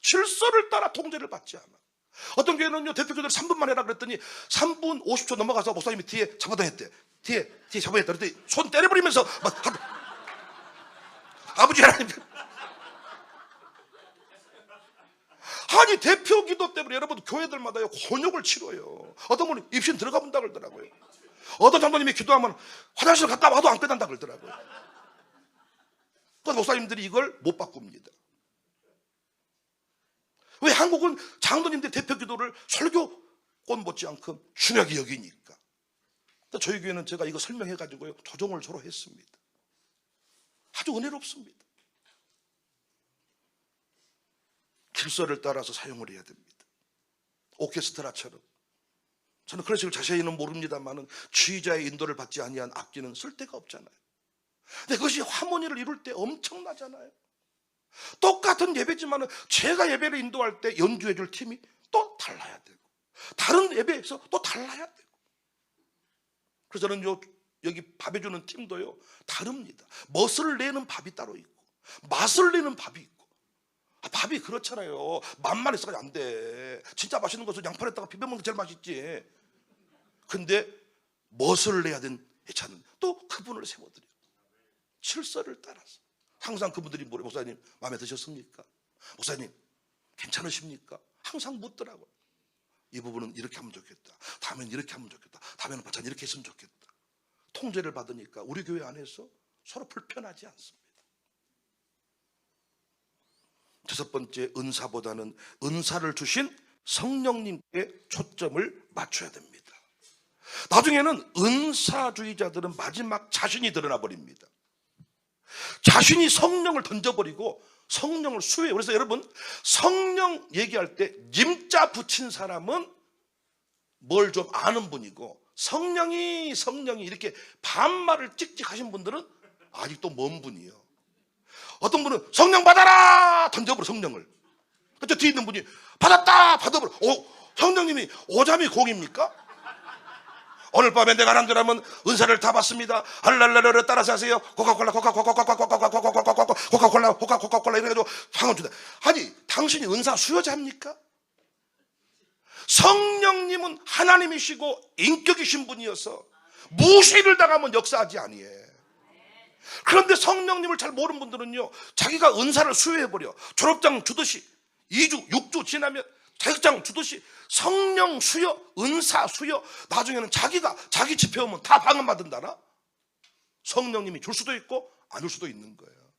질서를 따라 통제를 받지 않아. 어떤 교회는요 대표기도를 3분만 해라 그랬더니 3분 50초 넘어가서 목사님이 뒤에 잡아당했대. 뒤에 잡아당했다 그랬더니 손 때려버리면서 막 아버지 하나님. 아니 대표기도 때문에 여러분 교회들마다요 곤욕을 치러요. 어떤 분은 입신 들어가 본다 그러더라고요. 어떤 장로님이 기도하면 화장실 갔다 와도 안 끝난다 그러더라고요. 그래서 목사님들이 이걸 못 바꿉니다. 왜 한국은 장로님들 대표 기도를 설교권 못지않게 중요하게 여기니까. 저희 교회는 제가 이거 설명해가지고요, 조정을 서로 했습니다. 아주 은혜롭습니다. 길서를 따라서 사용을 해야 됩니다. 오케스트라처럼. 저는 그런 식으로 자세히는 모릅니다만은 지휘자의 인도를 받지 아니한 악기는 쓸 데가 없잖아요. 근데 그것이 하모니를 이룰 때 엄청나잖아요. 똑같은 예배지만은 제가 예배를 인도할 때 연주해 줄 팀이 또 달라야 되고, 다른 예배에서 또 달라야 되고. 그래서 저는 여기 밥 해주는 팀도요, 다릅니다. 멋을 내는 밥이 따로 있고, 맛을 내는 밥이 있고. 밥이 그렇잖아요. 맛만 있어가지고 안 돼. 진짜 맛있는 것은 양파에다가 비벼 먹는 게 제일 맛있지. 근데 멋을 내야 되는 예찬은 또 그분을 세워드려요. 질서를 따라서. 항상 그분들이 뭐래? 목사님 마음에 드셨습니까? 목사님 괜찮으십니까? 항상 묻더라고요. 이 부분은 이렇게 하면 좋겠다. 다음엔 이렇게 하면 좋겠다. 다음에는 바찬 이렇게 했으면 좋겠다. 통제를 받으니까 우리 교회 안에서 서로 불편하지 않습니다. 다섯 번째, 은사보다는 은사를 주신 성령님께 초점을 맞춰야 됩니다. 나중에는 은사주의자들은 마지막 자신이 드러나 버립니다. 자신이 성령을 던져버리고 성령을 수혜해요. 그래서 여러분, 성령 얘기할 때 님자 붙인 사람은 뭘 좀 아는 분이고, 성령이 이렇게 반말을 찍찍 하신 분들은 아직도 먼 분이에요. 어떤 분은 성령 받아라 던져버려, 성령을. 저 뒤에 있는 분이 받았다 받아버려. 성령님이 오잠이 공입니까? 오늘 밤에 내가 남들하면 은사를 다 받습니다. 할랄랄랄 따라서 하세요. 코카콜라 이래가지고 상을 준다. 아니, 당신이 은사 수여자입니까? 성령님은 하나님이시고 인격이신 분이어서 무시를 당하면 역사하지 아니에요. 그런데 성령님을 잘 모르는 분들은요, 자기가 은사를 수여해버려. 졸업장 주듯이 2주, 6주 지나면 자격장 주듯이 성령 수여, 은사 수여, 나중에는 자기 집회 오면 다 방언받은다나? 성령님이 줄 수도 있고 안 줄 수도 있는 거예요.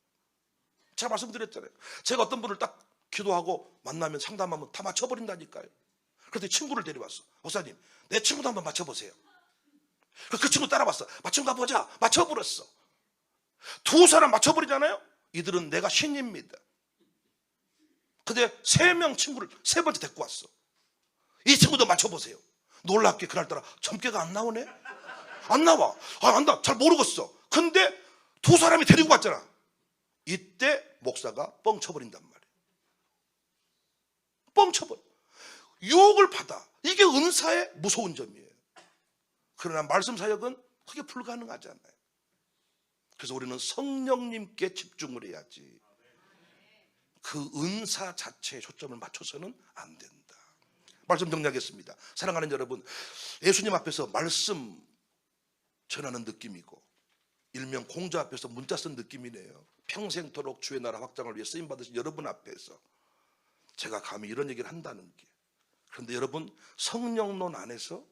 제가 말씀드렸잖아요. 제가 어떤 분을 딱 기도하고 만나면 상담하면 다 맞춰버린다니까요. 그런데 친구를 데려왔어. 목사님, 내 친구도 한번 맞춰보세요. 그 친구 따라왔어. 맞춘가 보자. 맞춰버렸어. 두 사람 맞춰버리잖아요. 이들은 내가 신입니다. 근데 3명 친구를 3번째 데리고 왔어. 이 친구도 맞춰보세요. 놀랍게 그날따라 점괘가 안 나오네. 안 나와. 잘 모르겠어. 근데 두 사람이 데리고 왔잖아. 이때 목사가 뻥 쳐버린단 말이에요. 뻥 쳐버려. 유혹을 받아. 이게 은사의 무서운 점이에요. 그러나 말씀 사역은 그게 불가능하잖아요. 그래서 우리는 성령님께 집중을 해야지, 그 은사 자체에 초점을 맞춰서는 안 된다. 말씀 정리하겠습니다. 사랑하는 여러분, 예수님 앞에서 말씀 전하는 느낌이고, 일명 공자 앞에서 문자 쓴 느낌이네요. 평생토록 주의 나라 확장을 위해 쓰임받으신 여러분 앞에서 제가 감히 이런 얘기를 한다는 게. 그런데 여러분, 성령론 안에서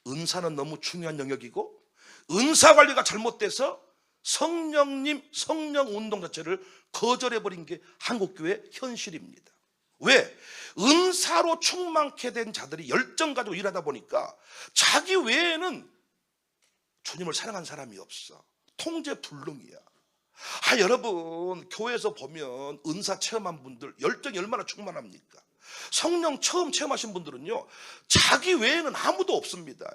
은사는 너무 중요한 영역이고, 은사 관리가 잘못돼서 성령님, 성령 운동 자체를 거절해버린 게 한국교회 현실입니다. 왜? 은사로 충만케 된 자들이 열정 가지고 일하다 보니까 자기 외에는 주님을 사랑한 사람이 없어. 통제불능이야. 여러분, 교회에서 보면 은사 체험한 분들 열정이 얼마나 충만합니까? 성령 처음 체험하신 분들은요, 자기 외에는 아무도 없습니다.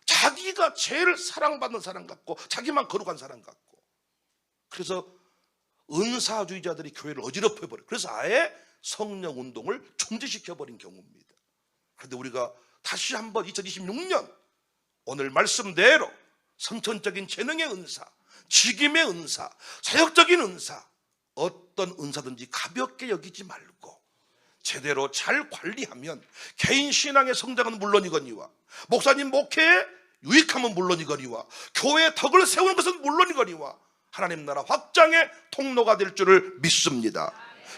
자기가 제일 사랑받는 사람 같고 자기만 거룩한 사람 같고. 그래서 은사주의자들이 교회를 어지럽혀버려요. 그래서 아예 성령 운동을 중지시켜버린 경우입니다. 그런데 우리가 다시 한번 2026년 오늘 말씀대로 선천적인 재능의 은사, 직임의 은사, 사역적인 은사, 어떤 은사든지 가볍게 여기지 말고 제대로 잘 관리하면 개인 신앙의 성장은 물론이거니와 목사님 목회에 유익함은 물론이거니와 교회의 덕을 세우는 것은 물론이거니와 하나님 나라 확장의 통로가 될 줄을 믿습니다.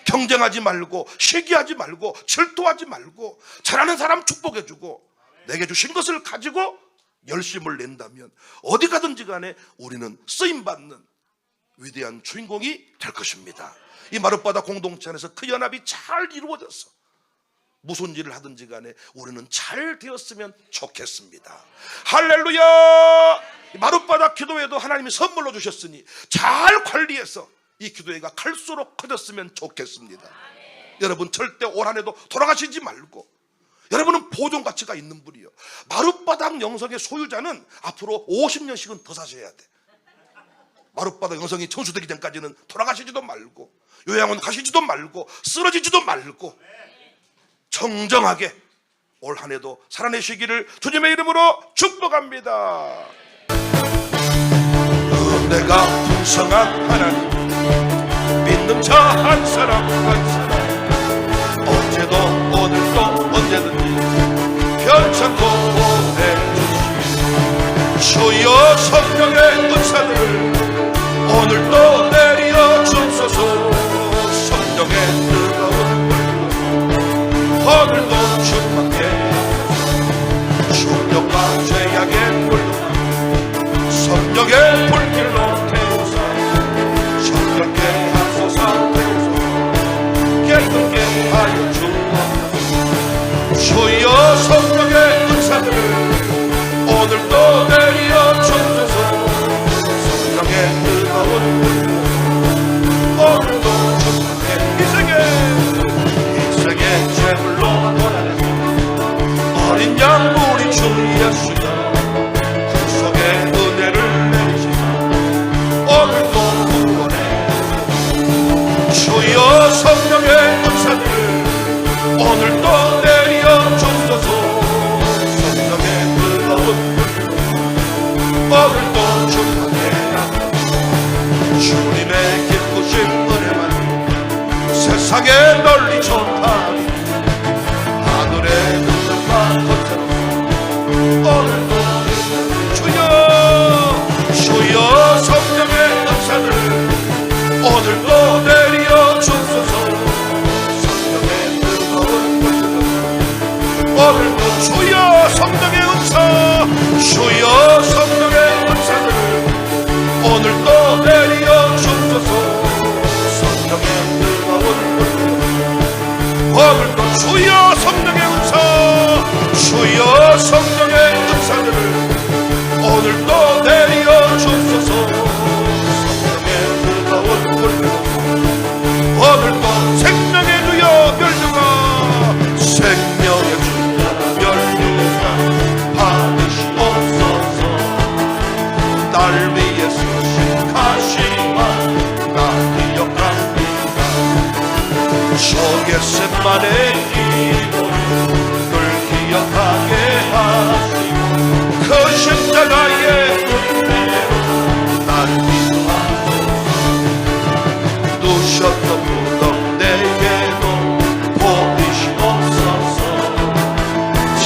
경쟁하지 말고 시기하지 말고 질투하지 말고 잘하는 사람 축복해주고 내게 주신 것을 가지고 열심을 낸다면 어디 가든지 간에 우리는 쓰임받는 위대한 주인공이 될 것입니다. 이 마룻바다 공동체 안에서 그 연합이 잘 이루어져서 무슨 일을 하든지 간에 우리는 잘 되었으면 좋겠습니다. 할렐루야. 마룻바닥 기도회도 하나님이 선물로 주셨으니 잘 관리해서 이 기도회가 갈수록 커졌으면 좋겠습니다. 여러분 절대 올 한 해도 돌아가시지 말고, 여러분은 보존 가치가 있는 분이요. 마룻바닥 영성의 소유자는 앞으로 50년씩은 더 사셔야 돼. 마룻바닥 영성이 청수되기 전까지는 돌아가시지도 말고, 요양원 가시지도 말고, 쓰러지지도 말고, 정정하게 올 한 해도 살아내시기를 주님의 이름으로 축복합니다. 은혜가 풍성한 하나님, 믿는 자 한 사람 한 사람, 어제도 오늘도 언제든지 편찮고 보내주시오. 주여 성령의 은사들을 오늘도 내려 주소서. 성령의 뜨거운 불 오늘도 충만케, 충격과 죄악의 물로 성령의 불길로 태우사. 정결케 하소서. 깨끗게 하여 주옵소서. 주여 성령의 은사들을 오늘도 내려 주소서. 성령의 뜨거운 불 오늘도 충만케, 인생의 제물로 돌아내서 어린 양 우리 주 예수여 구속의 은혜를 내리시사 오늘도 구원해. 주여 성령의 은사들을 오늘도 내려 주소서. 성령의 뜨거운 불 오늘도 충만해. 주님의 기쁘신 은혜만 세상에 널리 전하리. 하늘의 능력과 권세로 오늘도 주여 성령의 은사들을 오늘도 내려 주소서. 성령의 뜨거운 불 오늘도 주여 성령의 은사, 주여 성령의 은사들을 오늘도 내려 주소서. 성령의 뜨거운 불 오늘도 주여 성령의 은사, 주여 성령의 은사들을 오늘도 내려 주소서. 성령의 뜨거운 불 오늘도 생명의 주여 멸류가, 생명의 주여 멸류가 받으시옵소서. 날 위해 쓰신 가시와 나 기억합니다. 저겟세마네 기도를 기억하게 하시고 그 십자가의 은혜로 날 인도하소서. 누셨던 무덤 내게도 보이시옵소서.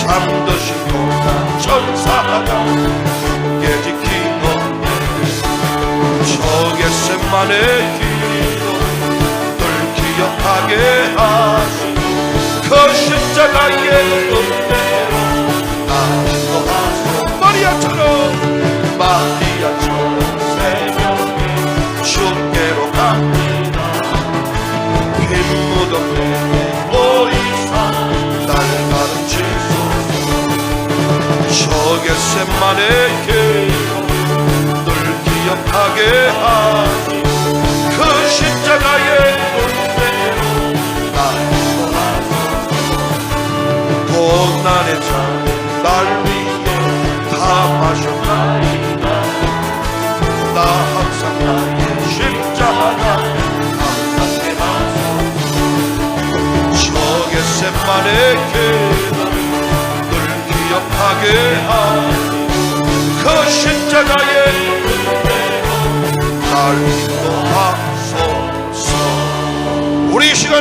잠드신 동안 천사가 함께 지키노니 저겟세마네 기도를 기억하게 하시고 그 십자가의 은혜로 나 인도하소서. 마리아처럼 새벽에 주께로 갑니다. 흰 무덤 내게 보이사 날 가르치소서. 저겟세마네 기도를 기억하게 하시고 그 십자가의 은혜로 날 인도하소서. 고난의 잔을 날 위해 다 마셨나이다. 나 항상 나의 십자가 감사케 하소서. 저겟세마네 계단을 늘 기억하게 하시고 그 십자가의